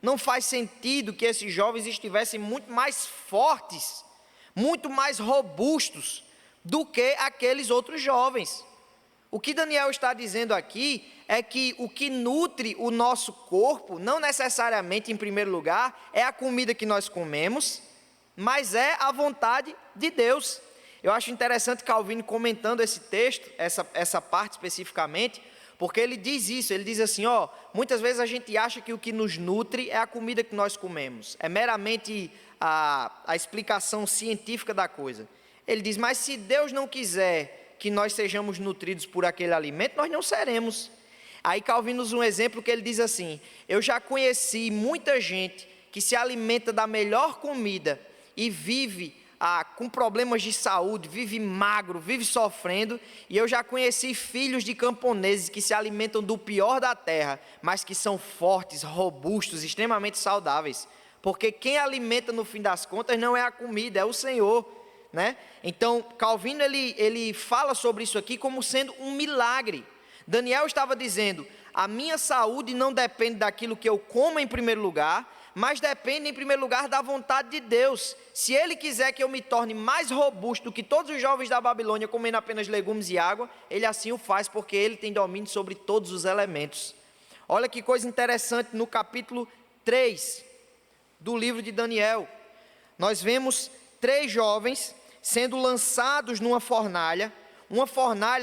Não faz sentido que esses jovens estivessem muito mais fortes, muito mais robustos do que aqueles outros jovens. O que Daniel está dizendo aqui é que o que nutre o nosso corpo, não necessariamente em primeiro lugar, é a comida que nós comemos, mas é a vontade de Deus. Eu acho interessante Calvino comentando esse texto, essa parte especificamente, porque ele diz isso, ele diz assim, muitas vezes a gente acha que o que nos nutre é a comida que nós comemos, é meramente a explicação científica da coisa. Ele diz, mas se Deus não quiser que nós sejamos nutridos por aquele alimento, nós não seremos. Aí Calvino usa um exemplo que ele diz assim: eu já conheci muita gente que se alimenta da melhor comida e vive com problemas de saúde, vive magro, vive sofrendo, e eu já conheci filhos de camponeses que se alimentam do pior da terra, mas que são fortes, robustos, extremamente saudáveis, porque quem alimenta no fim das contas não é a comida, é o Senhor. Né? Então Calvino ele fala sobre isso aqui como sendo um milagre. Daniel estava dizendo: a minha saúde não depende daquilo que eu como em primeiro lugar, mas depende em primeiro lugar da vontade de Deus. Se Ele quiser que eu me torne mais robusto do que todos os jovens da Babilônia, comendo apenas legumes e água, Ele assim o faz, porque Ele tem domínio sobre todos os elementos. Olha que coisa interessante, no capítulo 3 do livro de Daniel, nós vemos 3 jovens sendo lançados numa fornalha,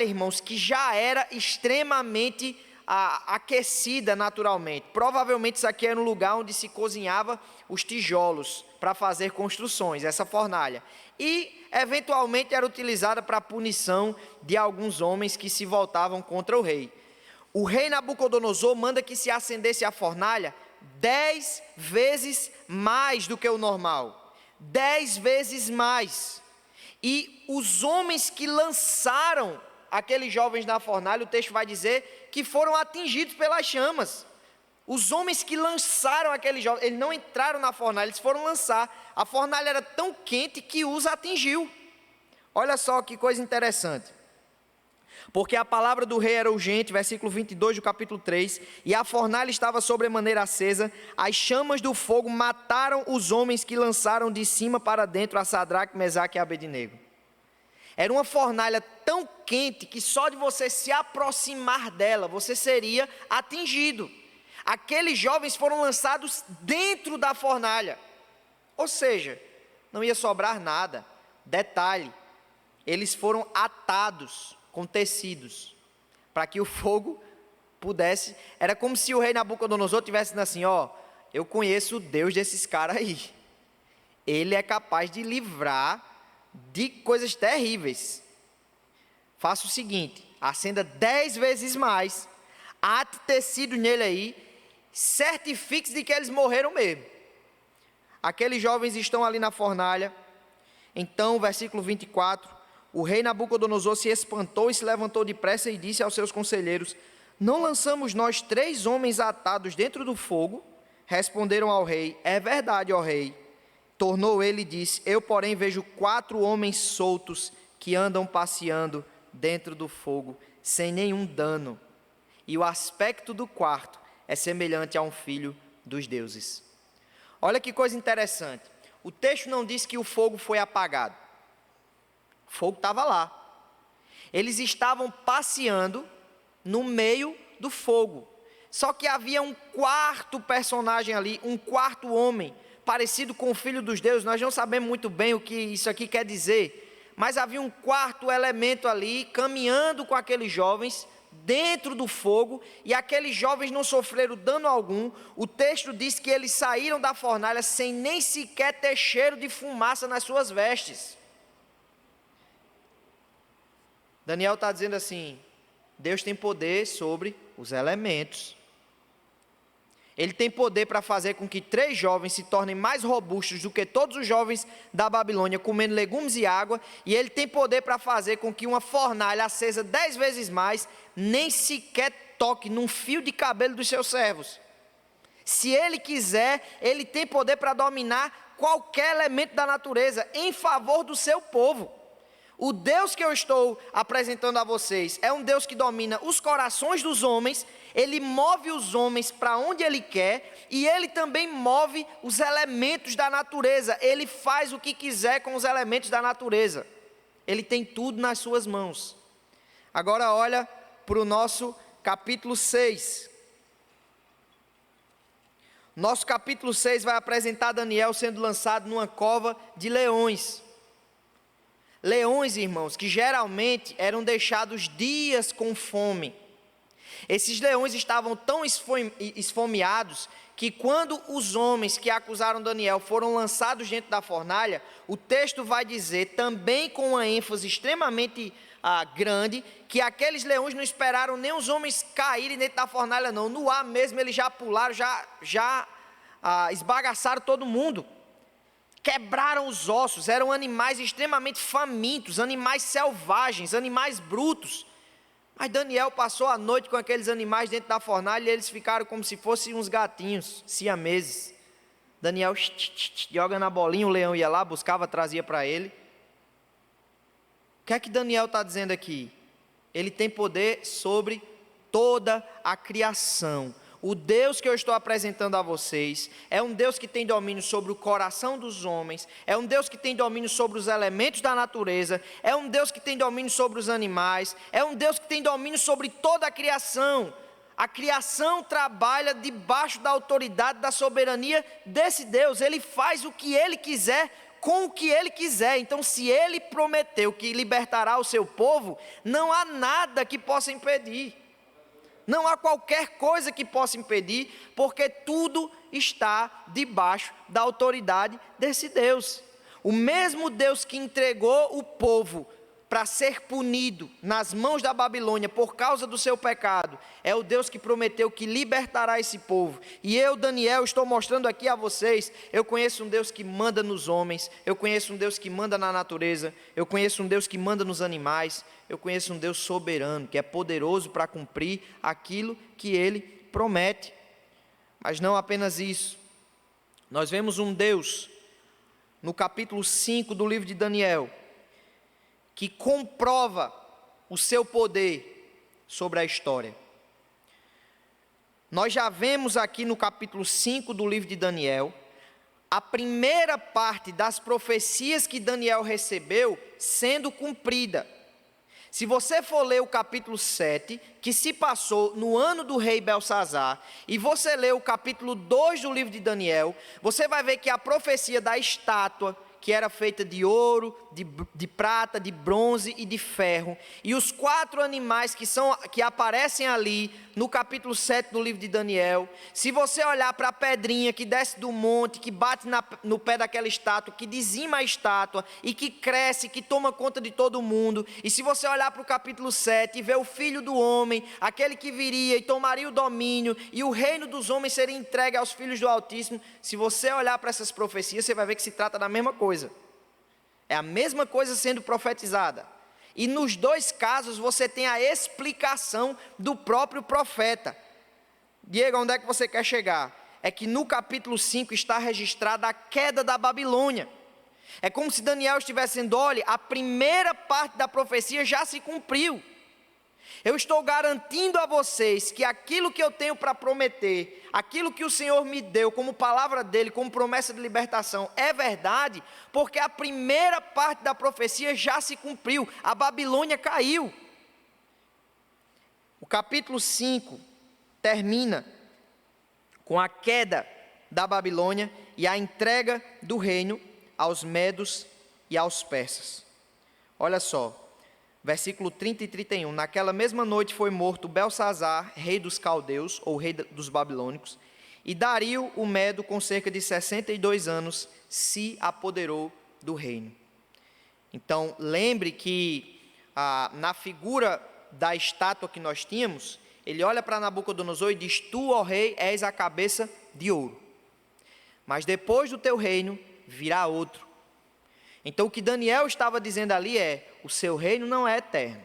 irmãos, que já era extremamente aquecida naturalmente. Provavelmente isso aqui era um lugar onde se cozinhava os tijolos para fazer construções, essa fornalha. E eventualmente era utilizada para a punição de alguns homens que se voltavam contra o rei. O rei Nabucodonosor manda que se acendesse a fornalha 10 vezes mais do que o normal. 10 vezes mais. E os homens que lançaram aqueles jovens na fornalha, o texto vai dizer que foram atingidos pelas chamas. Os homens que lançaram aqueles jovens, eles não entraram na fornalha, eles foram lançar. A fornalha era tão quente que os atingiu. Olha só que coisa interessante. Porque a palavra do rei era urgente, versículo 22 do capítulo 3, e a fornalha estava sobremaneira acesa, as chamas do fogo mataram os homens que lançaram de cima para dentro a Sadraque, Mesaque e Abednego. Era uma fornalha tão quente que só de você se aproximar dela, você seria atingido. Aqueles jovens foram lançados dentro da fornalha, ou seja, não ia sobrar nada. Detalhe, eles foram atados com tecidos, para que o fogo pudesse, era como se o rei Nabucodonosor tivesse dizendo assim, eu conheço o Deus desses caras aí, ele é capaz de livrar de coisas terríveis. Faça o seguinte, acenda 10 vezes mais, ate tecido nele aí, certifique-se de que eles morreram mesmo. Aqueles jovens estão ali na fornalha. Então, versículo 24, o rei Nabucodonosor se espantou e se levantou depressa e disse aos seus conselheiros, não lançamos nós 3 homens atados dentro do fogo? Responderam ao rei, é verdade, ó rei. Tornou ele e disse, eu porém vejo 4 homens soltos que andam passeando dentro do fogo, sem nenhum dano. E o aspecto do quarto é semelhante a um filho dos deuses. Olha que coisa interessante. O texto não diz que o fogo foi apagado. O fogo estava lá. Eles estavam passeando no meio do fogo. Só que havia um quarto personagem ali, um quarto homem, parecido com o filho dos deuses. Nós não sabemos muito bem o que isso aqui quer dizer, mas havia um quarto elemento ali, caminhando com aqueles jovens, dentro do fogo, e aqueles jovens não sofreram dano algum. O texto diz que eles saíram da fornalha sem nem sequer ter cheiro de fumaça nas suas vestes. Daniel está dizendo assim, Deus tem poder sobre os elementos. Ele tem poder para fazer com que 3 jovens se tornem mais robustos do que todos os jovens da Babilônia, comendo legumes e água, e ele tem poder para fazer com que uma fornalha acesa 10 vezes mais, nem sequer toque num fio de cabelo dos seus servos. Se ele quiser, ele tem poder para dominar qualquer elemento da natureza, em favor do seu povo. O Deus que eu estou apresentando a vocês é um Deus que domina os corações dos homens, ele move os homens para onde ele quer, e ele também move os elementos da natureza, ele faz o que quiser com os elementos da natureza, ele tem tudo nas suas mãos. Agora olha para o nosso capítulo 6. Nosso capítulo 6 vai apresentar Daniel sendo lançado numa cova de leões. Leões, irmãos, que geralmente eram deixados dias com fome. Esses leões estavam tão esfomeados que quando os homens que acusaram Daniel foram lançados dentro da fornalha, o texto vai dizer, também com uma ênfase extremamente grande, que aqueles leões não esperaram nem os homens caírem dentro da fornalha não. No ar mesmo eles já pularam, já esbagaçaram todo mundo. Quebraram os ossos, eram animais extremamente famintos, animais selvagens, animais brutos. Mas Daniel passou a noite com aqueles animais dentro da fornalha e eles ficaram como se fossem uns gatinhos, siameses. Daniel joga na bolinha, o leão ia lá, buscava, trazia para ele. O que é que Daniel está dizendo aqui? Ele tem poder sobre toda a criação. o Deus que eu estou apresentando a vocês é um Deus que tem domínio sobre o coração dos homens, é um Deus que tem domínio sobre os elementos da natureza, é um Deus que tem domínio sobre os animais, é um Deus que tem domínio sobre toda a criação. A criação trabalha debaixo da autoridade, da soberania desse Deus. Ele faz o que Ele quiser, com o que Ele quiser. Então, se Ele prometeu que libertará o seu povo, não há nada que possa impedir. Não há qualquer coisa que possa impedir, porque tudo está debaixo da autoridade desse Deus. O mesmo Deus que entregou o povo para ser punido nas mãos da Babilônia por causa do seu pecado, é o Deus que prometeu que libertará esse povo. E eu, Daniel, estou mostrando aqui a vocês, eu conheço um Deus que manda nos homens, eu conheço um Deus que manda na natureza, eu conheço um Deus que manda nos animais, eu conheço um Deus soberano, que é poderoso para cumprir aquilo que Ele promete. Mas não apenas isso, nós vemos um Deus, no capítulo 5 do livro de Daniel, que comprova o seu poder sobre a história. Nós já vemos aqui no capítulo 5 do livro de Daniel, a primeira parte das profecias que Daniel recebeu sendo cumprida. Se você for ler o capítulo 7, que se passou no ano do rei Belsazar, e você ler o capítulo 2 do livro de Daniel, você vai ver que a profecia da estátua, que era feita de ouro, de prata, de bronze e de ferro, e os 4 animais que aparecem ali no capítulo 7 do livro de Daniel, se você olhar para a pedrinha que desce do monte, que bate no pé daquela estátua, que dizima a estátua, e que cresce, que toma conta de todo mundo, e se você olhar para o capítulo 7 e ver o Filho do Homem, aquele que viria e tomaria o domínio, e o reino dos homens seria entregue aos filhos do Altíssimo, se você olhar para essas profecias, você vai ver que se trata da mesma coisa. É a mesma coisa sendo profetizada. E nos 2 casos você tem a explicação do próprio profeta. Diego, onde é que você quer chegar? É que no capítulo 5 está registrada a queda da Babilônia. É como se Daniel estivesse dizendo, olha, a primeira parte da profecia já se cumpriu. Eu estou garantindo a vocês que aquilo que eu tenho para prometer, aquilo que o Senhor me deu como palavra dele, como promessa de libertação, é verdade, porque a primeira parte da profecia já se cumpriu, a Babilônia caiu. O capítulo 5 termina com a queda da Babilônia e a entrega do reino aos medos e aos persas. Olha só. Versículo 30 e 31, naquela mesma noite foi morto Belsazar, rei dos caldeus, ou rei dos babilônicos, e Dario o Medo, com cerca de 62 anos, se apoderou do reino. Então, lembre que na figura da estátua que nós tínhamos, ele olha para Nabucodonosor e diz, tu, ó rei, és a cabeça de ouro, mas depois do teu reino virá outro. Então o que Daniel estava dizendo ali é, o seu reino não é eterno.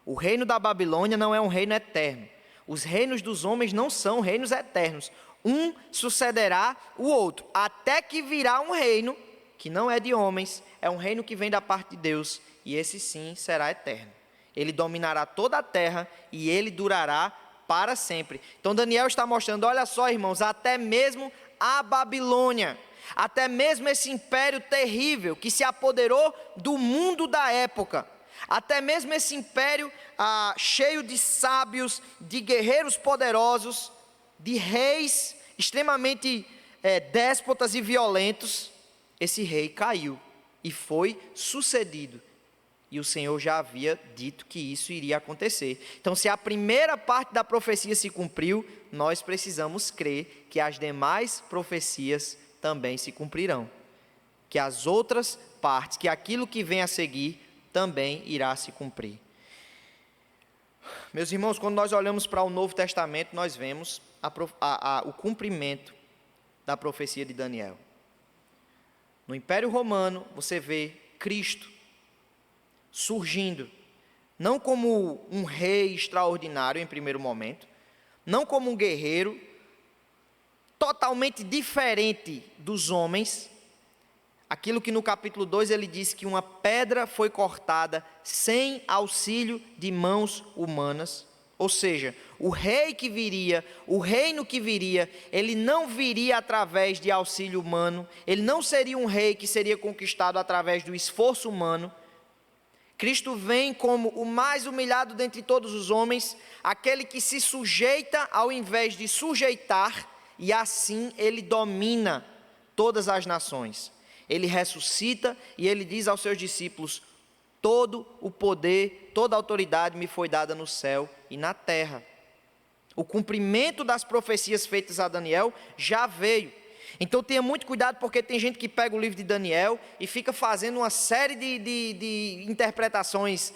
O reino da Babilônia não é um reino eterno. Os reinos dos homens não são reinos eternos. Um sucederá o outro, até que virá um reino que não é de homens, é um reino que vem da parte de Deus, e esse sim será eterno. Ele dominará toda a terra e ele durará para sempre. Então Daniel está mostrando, olha só irmãos, até mesmo a Babilônia, até mesmo esse império terrível que se apoderou do mundo da época, até mesmo esse império cheio de sábios, de guerreiros poderosos, de reis extremamente déspotas e violentos, esse rei caiu e foi sucedido. E o Senhor já havia dito que isso iria acontecer. Então, se a primeira parte da profecia se cumpriu, nós precisamos crer que as demais profecias também se cumprirão, que as outras partes, que aquilo que vem a seguir também irá se cumprir. Meus irmãos, quando nós olhamos para o Novo Testamento, nós vemos o cumprimento da profecia de Daniel. No Império Romano, você vê Cristo surgindo, não como um rei extraordinário em primeiro momento, não como um guerreiro, totalmente diferente dos homens, aquilo que no capítulo 2 ele diz que uma pedra foi cortada sem auxílio de mãos humanas, Ou seja, o rei que viria, o reino que viria, ele não viria através de auxílio humano, ele não seria um rei que seria conquistado através do esforço humano. Cristo vem como o mais humilhado dentre todos os homens, aquele que se sujeita ao invés de sujeitar, e assim ele domina todas as nações. Ele ressuscita e ele diz aos seus discípulos: todo o poder, toda a autoridade me foi dada no céu e na terra. O cumprimento das profecias feitas a Daniel já veio. Então tenha muito cuidado, porque tem gente que pega o livro de Daniel e fica fazendo uma série de interpretações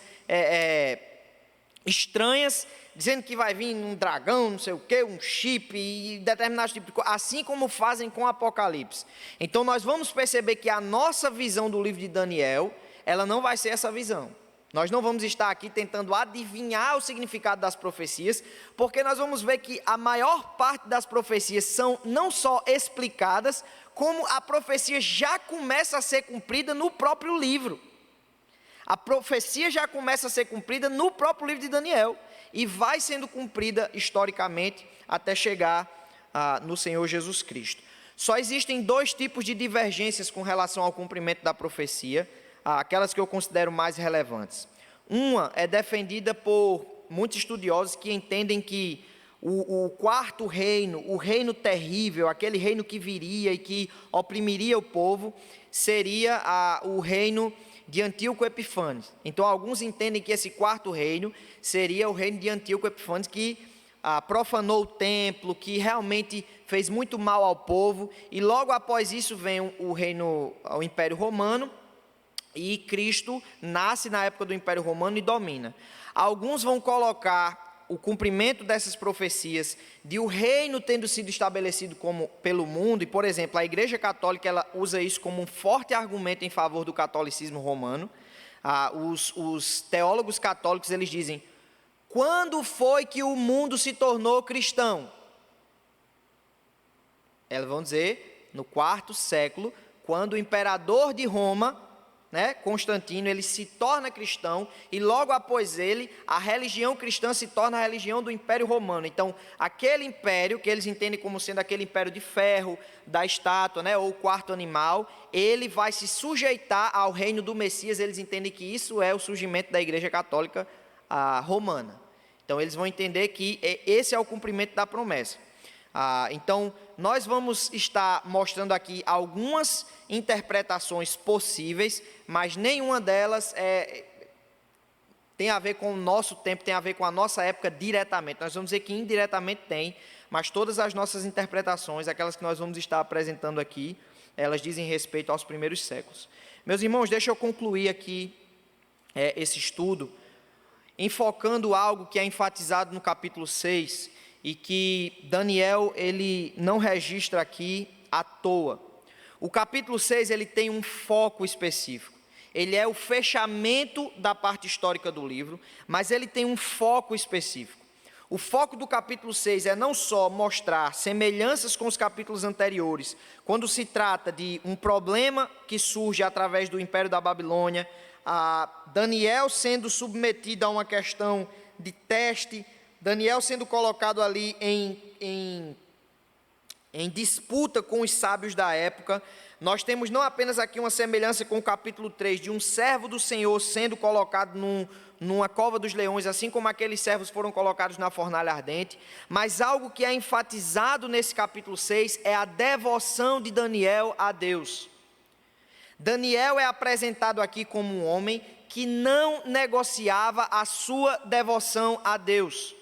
estranhas, dizendo que vai vir um dragão, não sei o que, um chip e determinados tipos de coisa, assim como fazem com o Apocalipse. Então nós vamos perceber que a nossa visão do livro de Daniel, ela não vai ser essa visão. Nós não vamos estar aqui tentando adivinhar o significado das profecias, porque nós vamos ver que a maior parte das profecias são não só explicadas, como a profecia já começa a ser cumprida no próprio livro. A profecia já começa a ser cumprida no próprio livro de Daniel, e vai sendo cumprida historicamente até chegar no Senhor Jesus Cristo. Só existem dois tipos de divergências com relação ao cumprimento da profecia, aquelas que eu considero mais relevantes. Uma é defendida por muitos estudiosos que entendem que o quarto reino, o reino terrível, aquele reino que viria e que oprimiria o povo, seria o reino de Antíoco Epífanes. Então alguns entendem que esse quarto reino seria o reino de Antíoco Epífanes, que profanou o templo, que realmente fez muito mal ao povo, e logo após isso vem o Império Romano, e Cristo nasce na época do Império Romano e domina. Alguns vão colocar o cumprimento dessas profecias de o reino tendo sido estabelecido pelo mundo, e por exemplo, a Igreja Católica ela usa isso como um forte argumento em favor do catolicismo romano. Os teólogos católicos eles dizem: quando foi que o mundo se tornou cristão? Eles vão dizer, no quarto século, quando o imperador de Roma, Constantino, ele se torna cristão, e logo após ele, a religião cristã se torna a religião do Império Romano. Então, aquele império, que eles entendem como sendo aquele império de ferro, da estátua, ou o quarto animal, ele vai se sujeitar ao reino do Messias. Eles entendem que isso é o surgimento da Igreja Católica Romana. Então, eles vão entender que esse é o cumprimento da promessa. Então, nós vamos estar mostrando aqui algumas interpretações possíveis, mas nenhuma delas tem a ver com o nosso tempo, tem a ver com a nossa época diretamente. Nós vamos dizer que indiretamente tem, mas todas as nossas interpretações, aquelas que nós vamos estar apresentando aqui, elas dizem respeito aos primeiros séculos. Meus irmãos, deixa eu concluir aqui esse estudo, enfocando algo que é enfatizado no capítulo 6, e que Daniel ele não registra aqui à toa. O capítulo 6 ele tem um foco específico. Ele é o fechamento da parte histórica do livro, mas ele tem um foco específico. O foco do capítulo 6 é não só mostrar semelhanças com os capítulos anteriores, quando se trata de um problema que surge através do Império da Babilônia, Daniel sendo submetido a uma questão de teste, Daniel sendo colocado ali em disputa com os sábios da época. Nós temos não apenas aqui uma semelhança com o capítulo 3, de um servo do Senhor sendo colocado numa cova dos leões, assim como aqueles servos foram colocados na fornalha ardente, mas algo que é enfatizado nesse capítulo 6 é a devoção de Daniel a Deus. Daniel é apresentado aqui como um homem que não negociava a sua devoção a Deus.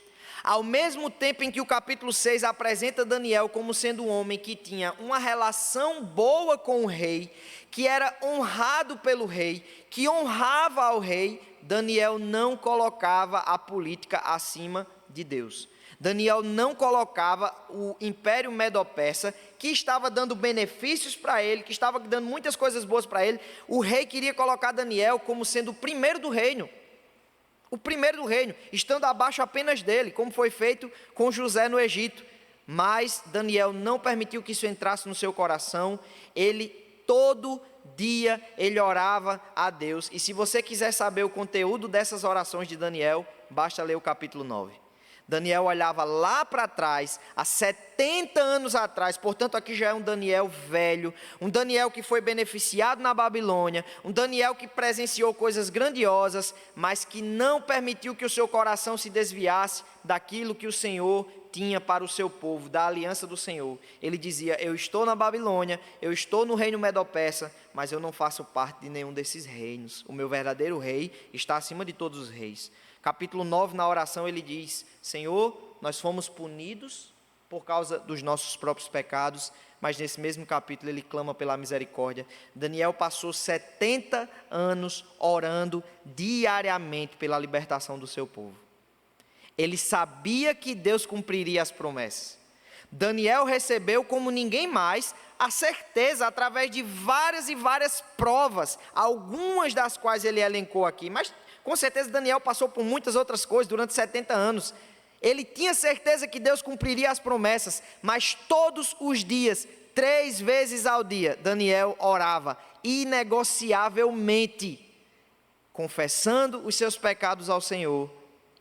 Ao mesmo tempo em que o capítulo 6 apresenta Daniel como sendo um homem que tinha uma relação boa com o rei, que era honrado pelo rei, que honrava ao rei, Daniel não colocava a política acima de Deus. Daniel não colocava o Império Medo-Persa, que estava dando benefícios para ele, que estava dando muitas coisas boas para ele. O rei queria colocar Daniel como sendo o primeiro do reino. O primeiro do reino, estando abaixo apenas dele, como foi feito com José no Egito. Mas Daniel não permitiu que isso entrasse no seu coração. Ele, todo dia, ele orava a Deus. E se você quiser saber o conteúdo dessas orações de Daniel, basta ler o capítulo 9. Daniel olhava lá para trás, há 70 anos atrás, portanto aqui já é um Daniel velho, um Daniel que foi beneficiado na Babilônia, um Daniel que presenciou coisas grandiosas, mas que não permitiu que o seu coração se desviasse daquilo que o Senhor tinha para o seu povo, da aliança do Senhor. Ele dizia: eu estou na Babilônia, eu estou no reino Medo-Persa, mas eu não faço parte de nenhum desses reinos. O meu verdadeiro rei está acima de todos os reis. Capítulo 9, na oração, ele diz: Senhor, nós fomos punidos por causa dos nossos próprios pecados, mas nesse mesmo capítulo ele clama pela misericórdia. Daniel passou 70 anos orando diariamente pela libertação do seu povo. Ele sabia que Deus cumpriria as promessas. Daniel recebeu, como ninguém mais, a certeza através de várias e várias provas, algumas das quais ele elencou aqui, mas com certeza Daniel passou por muitas outras coisas durante 70 anos. Ele tinha certeza que Deus cumpriria as promessas, mas todos os dias, 3 vezes ao dia, Daniel orava inegociavelmente, confessando os seus pecados ao Senhor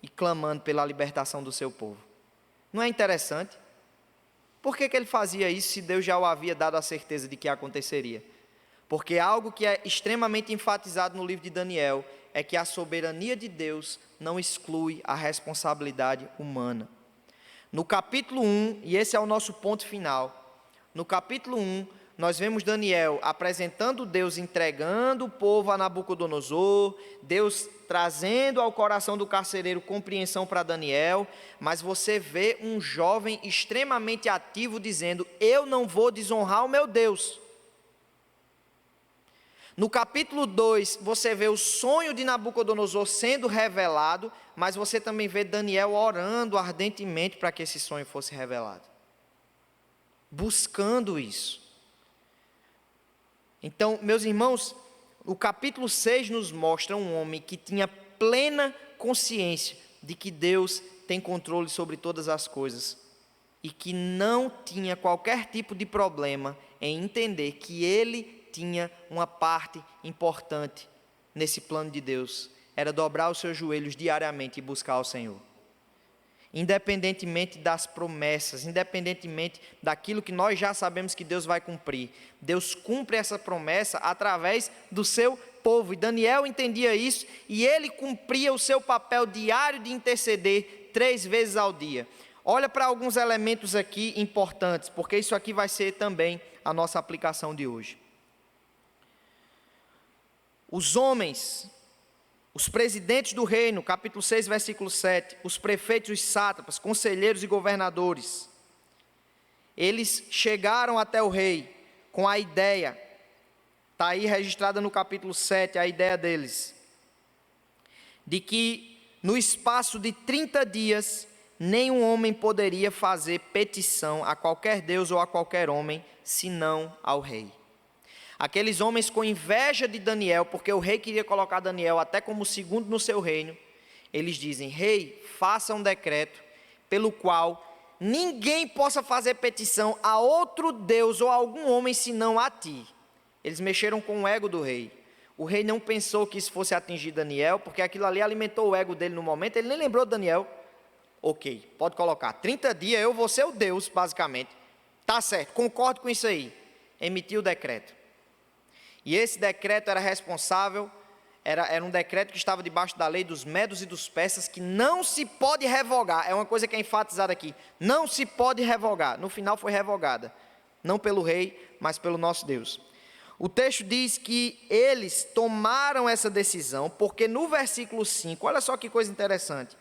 e clamando pela libertação do seu povo. Não é interessante? Por que ele fazia isso se Deus já o havia dado a certeza de que aconteceria? Porque algo que é extremamente enfatizado no livro de Daniel é que a soberania de Deus não exclui a responsabilidade humana. No capítulo 1, e esse é o nosso ponto final, no capítulo 1, nós vemos Daniel apresentando Deus, entregando o povo a Nabucodonosor, Deus trazendo ao coração do carcereiro compreensão para Daniel, mas você vê um jovem extremamente ativo dizendo: eu não vou desonrar o meu Deus. No capítulo 2, você vê o sonho de Nabucodonosor sendo revelado, mas você também vê Daniel orando ardentemente para que esse sonho fosse revelado. Buscando isso. Então, meus irmãos, o capítulo 6 nos mostra um homem que tinha plena consciência de que Deus tem controle sobre todas as coisas e que não tinha qualquer tipo de problema em entender que ele tinha uma parte importante nesse plano de Deus, era dobrar os seus joelhos diariamente e buscar ao Senhor. Independentemente das promessas, independentemente daquilo que nós já sabemos que Deus vai cumprir, Deus cumpre essa promessa através do seu povo, e Daniel entendia isso, e ele cumpria o seu papel diário de interceder 3 vezes ao dia. Olha para alguns elementos aqui importantes, porque isso aqui vai ser também a nossa aplicação de hoje. Os homens, os presidentes do reino, capítulo 6, versículo 7, os prefeitos, os sátrapas, conselheiros e governadores, eles chegaram até o rei com a ideia, está aí registrada no capítulo 7, a ideia deles, de que no espaço de 30 dias, nenhum homem poderia fazer petição a qualquer deus ou a qualquer homem, senão ao rei. Aqueles homens com inveja de Daniel, porque o rei queria colocar Daniel até como segundo no seu reino, eles dizem: rei, faça um decreto pelo qual ninguém possa fazer petição a outro deus ou a algum homem senão a ti. Eles mexeram com o ego do rei. O rei não pensou que isso fosse atingir Daniel, porque aquilo ali alimentou o ego dele no momento, ele nem lembrou de Daniel. Ok, pode colocar, 30 dias eu vou ser o Deus, basicamente. Tá certo, concordo com isso aí. Emitiu o decreto. E esse decreto era responsável, era um decreto que estava debaixo da lei dos medos e dos persas, que não se pode revogar. É uma coisa que é enfatizada aqui, não se pode revogar. No final foi revogada, não pelo rei, mas pelo nosso Deus. O texto diz que eles tomaram essa decisão, porque no versículo 5, olha só que coisa interessante.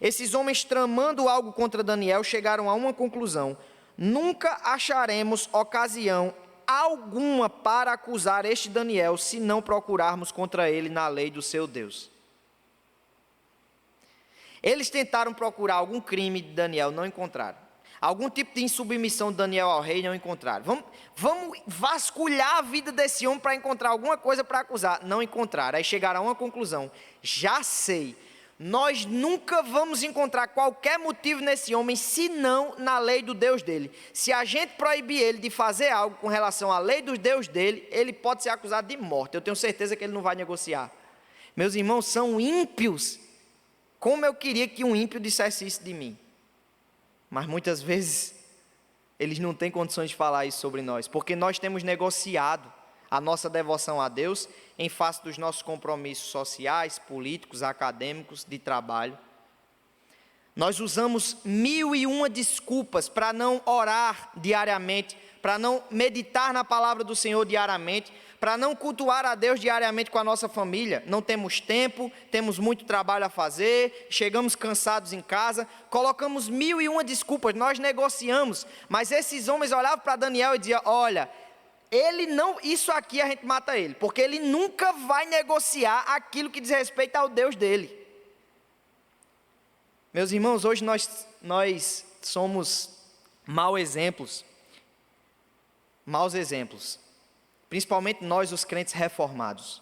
Esses homens, tramando algo contra Daniel, chegaram a uma conclusão: nunca acharemos ocasião alguma para acusar este Daniel, se não procurarmos contra ele na lei do seu Deus. Eles tentaram procurar algum crime de Daniel, não encontraram. Algum tipo de insubmissão de Daniel ao rei, não encontraram. Vamos vasculhar a vida desse homem para encontrar alguma coisa para acusar. Não encontraram. Aí chegaram a uma conclusão: já sei, nós nunca vamos encontrar qualquer motivo nesse homem, senão na lei do Deus dele. Se a gente proibir ele de fazer algo com relação à lei do Deus dele, ele pode ser acusado de morte. Eu tenho certeza que ele não vai negociar. Meus irmãos, são ímpios. Como eu queria que um ímpio dissesse isso de mim. Mas muitas vezes eles não têm condições de falar isso sobre nós, porque nós temos negociado a nossa devoção a Deus em face dos nossos compromissos sociais, políticos, acadêmicos, de trabalho. Nós usamos 1001 desculpas para não orar diariamente, para não meditar na palavra do Senhor diariamente, para não cultuar a Deus diariamente com a nossa família. Não temos tempo, temos muito trabalho a fazer, chegamos cansados em casa, colocamos 1001 desculpas, nós negociamos. Mas esses homens olhavam para Daniel e diziam: olha, ele não, isso aqui a gente mata ele, porque ele nunca vai negociar aquilo que diz respeito ao Deus dele. Meus irmãos, hoje nós somos maus exemplos, principalmente nós, os crentes reformados.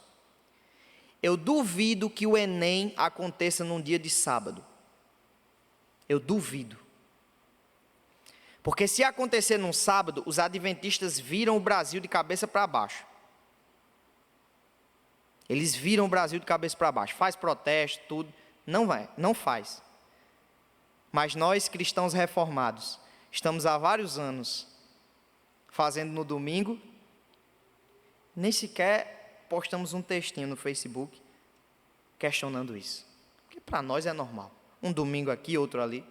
Eu duvido que o Enem aconteça num dia de sábado. Eu duvido. Porque se acontecer num sábado, os adventistas viram o Brasil de cabeça para baixo. Eles viram o Brasil de cabeça para baixo. Faz protesto, tudo. Não faz. Mas nós, cristãos reformados, estamos há vários anos fazendo no domingo, nem sequer postamos um textinho no Facebook questionando isso. Porque para nós é normal. Um domingo aqui, outro ali.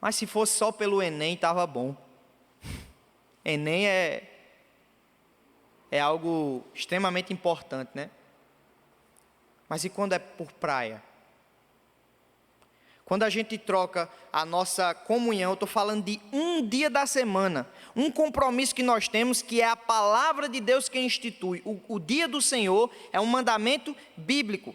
Mas se fosse só pelo Enem, estava bom. Enem é algo extremamente importante, né? Mas e quando é por praia? Quando a gente troca a nossa comunhão, eu estou falando de um dia da semana, um compromisso que nós temos, que é a palavra de Deus que institui. O dia do Senhor é um mandamento bíblico.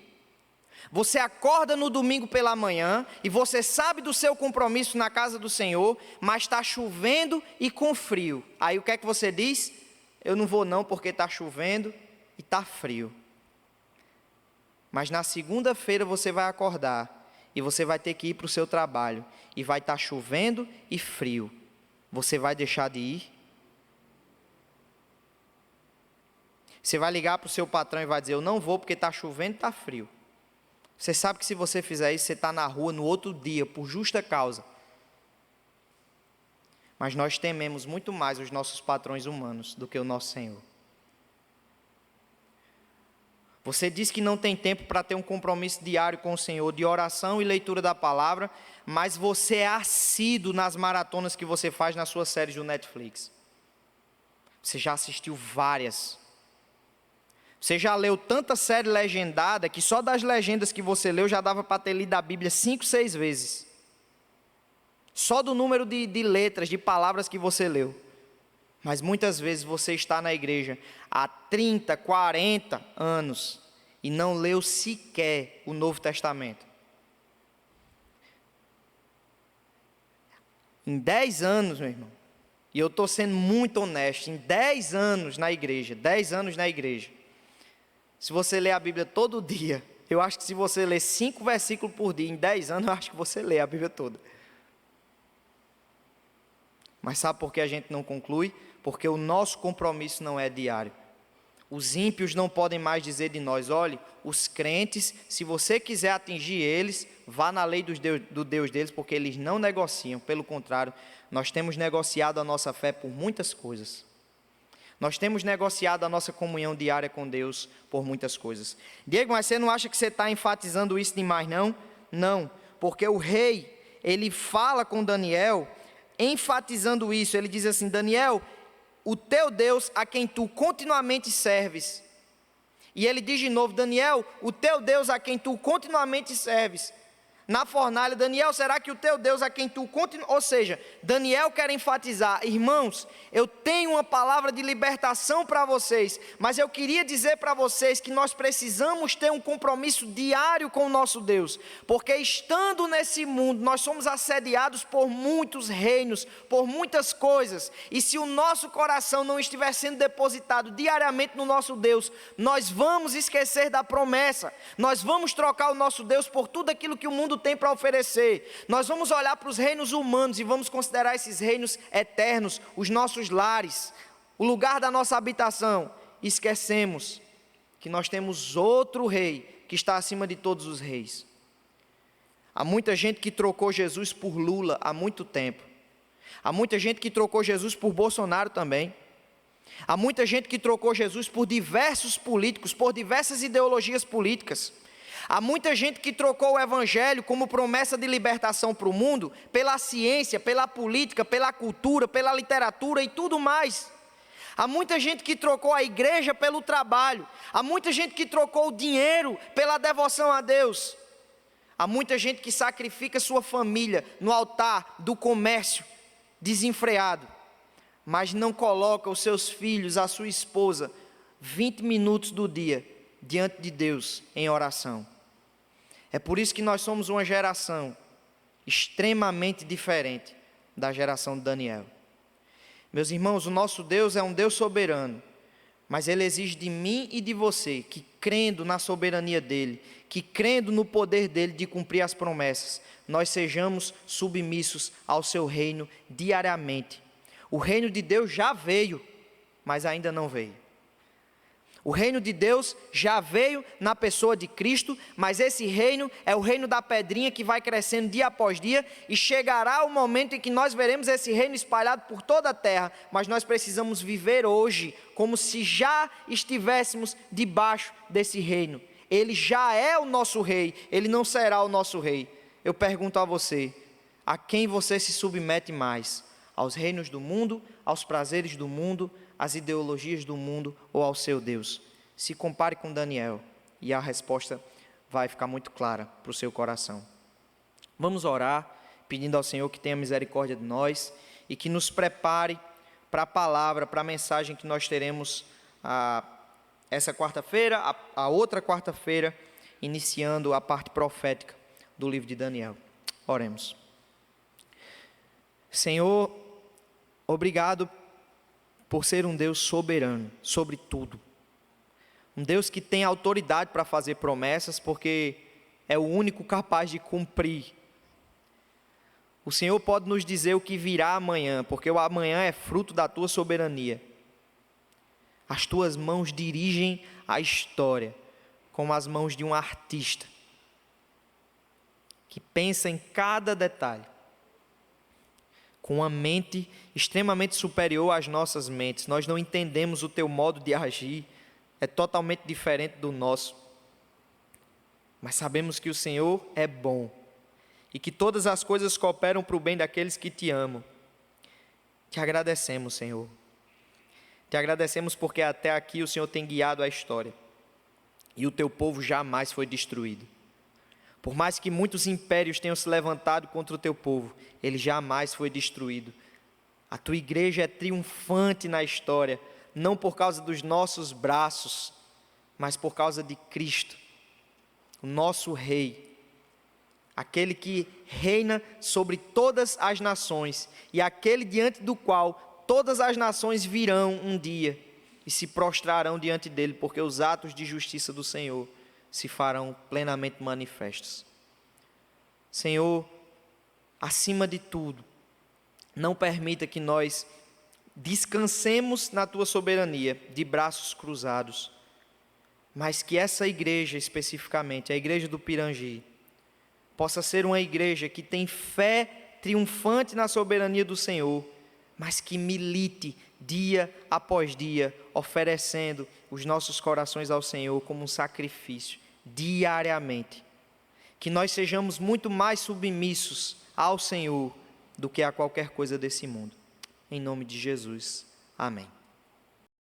Você acorda no domingo pela manhã e você sabe do seu compromisso na casa do Senhor, mas está chovendo e com frio. Aí o que é que você diz? Eu não vou não porque está chovendo e está frio. Mas na segunda-feira você vai acordar e você vai ter que ir para o seu trabalho e vai estar chovendo e frio. Você vai deixar de ir? Você vai ligar para o seu patrão e vai dizer: eu não vou porque está chovendo e está frio. Você sabe que se você fizer isso, você está na rua no outro dia, por justa causa. Mas nós tememos muito mais os nossos patrões humanos do que o nosso Senhor. Você diz que não tem tempo para ter um compromisso diário com o Senhor, de oração e leitura da palavra, mas você é assíduo nas maratonas que você faz nas suas séries do Netflix. Você já assistiu várias. Você já leu tanta série legendada que só das legendas que você leu já dava para ter lido a Bíblia 5, 6 vezes. Só do número de letras, de palavras que você leu. Mas muitas vezes você está na igreja há 30, 40 anos e não leu sequer o Novo Testamento. Em 10 anos, meu irmão, e eu estou sendo muito honesto, em 10 anos na igreja, se você ler a Bíblia todo dia, eu acho que se você ler 5 versículos por dia, em 10 anos, eu acho que você lê a Bíblia toda. Mas sabe por que a gente não conclui? Porque o nosso compromisso não é diário. Os ímpios não podem mais dizer de nós: olhe, os crentes, se você quiser atingir eles, vá na lei do Deus deles, porque eles não negociam. Pelo contrário, nós temos negociado a nossa fé por muitas coisas. Nós temos negociado a nossa comunhão diária com Deus por muitas coisas. Diego, mas você não acha que você está enfatizando isso demais, não? Não, porque o rei, ele fala com Daniel, enfatizando isso. Ele diz assim: Daniel, o teu Deus a quem tu continuamente serves. E ele diz de novo: Daniel, o teu Deus a quem tu continuamente serves. Na fornalha: Daniel, será que o teu Deus a quem tu continua... Ou seja, Daniel quer enfatizar: irmãos, eu tenho uma palavra de libertação para vocês, mas eu queria dizer para vocês que nós precisamos ter um compromisso diário com o nosso Deus, porque estando nesse mundo, nós somos assediados por muitos reinos, por muitas coisas, e se o nosso coração não estiver sendo depositado diariamente no nosso Deus, nós vamos esquecer da promessa, nós vamos trocar o nosso Deus por tudo aquilo que o mundo tem para oferecer. Nós vamos olhar para os reinos humanos e vamos considerar esses reinos eternos, os nossos lares, o lugar da nossa habitação. Esquecemos que nós temos outro rei que está acima de todos os reis. Há muita gente que trocou Jesus por Lula há muito tempo. Há muita gente que trocou Jesus por Bolsonaro também. Há muita gente que trocou Jesus por diversos políticos, por diversas ideologias políticas. Há muita gente que trocou o Evangelho como promessa de libertação para o mundo, pela ciência, pela política, pela cultura, pela literatura e tudo mais. Há muita gente que trocou a igreja pelo trabalho. Há muita gente que trocou o dinheiro pela devoção a Deus. Há muita gente que sacrifica sua família no altar do comércio desenfreado, mas não coloca os seus filhos, a sua esposa, 20 minutos do dia diante de Deus em oração. É por isso que nós somos uma geração extremamente diferente da geração de Daniel. Meus irmãos, o nosso Deus é um Deus soberano, mas Ele exige de mim e de você que, crendo na soberania dEle, que crendo no poder dEle de cumprir as promessas, nós sejamos submissos ao seu reino diariamente. O reino de Deus já veio, mas ainda não veio. O reino de Deus já veio na pessoa de Cristo, mas esse reino é o reino da pedrinha que vai crescendo dia após dia, e chegará o momento em que nós veremos esse reino espalhado por toda a terra, mas nós precisamos viver hoje como se já estivéssemos debaixo desse reino. Ele já é o nosso rei, ele não será o nosso rei. Eu pergunto a você, a quem você se submete mais? Aos reinos do mundo, aos prazeres do mundo, às ideologias do mundo ou ao seu Deus? Se compare com Daniel e a resposta vai ficar muito clara para o seu coração. Vamos orar, pedindo ao Senhor que tenha misericórdia de nós e que nos prepare para a palavra, para a mensagem que nós teremos essa quarta-feira, a outra quarta-feira, iniciando a parte profética do livro de Daniel. Oremos. Senhor, obrigado por ser um Deus soberano sobre tudo. Um Deus que tem autoridade para fazer promessas, porque é o único capaz de cumprir. O Senhor pode nos dizer o que virá amanhã, porque o amanhã é fruto da tua soberania. As tuas mãos dirigem a história, como as mãos de um artista, que pensa em cada detalhe, com uma mente extremamente superior às nossas mentes. Nós não entendemos o teu modo de agir, é totalmente diferente do nosso. Mas sabemos que o Senhor é bom e que todas as coisas cooperam para o bem daqueles que te amam. Te agradecemos, Senhor. Te agradecemos porque até aqui o Senhor tem guiado a história e o teu povo jamais foi destruído. Por mais que muitos impérios tenham se levantado contra o teu povo, ele jamais foi destruído. A tua igreja é triunfante na história, não por causa dos nossos braços, mas por causa de Cristo, o nosso Rei, aquele que reina sobre todas as nações e aquele diante do qual todas as nações virão um dia e se prostrarão diante dele, porque os atos de justiça do Senhor se farão plenamente manifestos. Senhor, acima de tudo, não permita que nós descansemos na tua soberania de braços cruzados, mas que essa igreja especificamente, a igreja do Pirangi, possa ser uma igreja que tem fé triunfante na soberania do Senhor, mas que milite dia após dia, oferecendo os nossos corações ao Senhor como um sacrifício, diariamente. Que nós sejamos muito mais submissos ao Senhor do que a qualquer coisa desse mundo. Em nome de Jesus. Amém.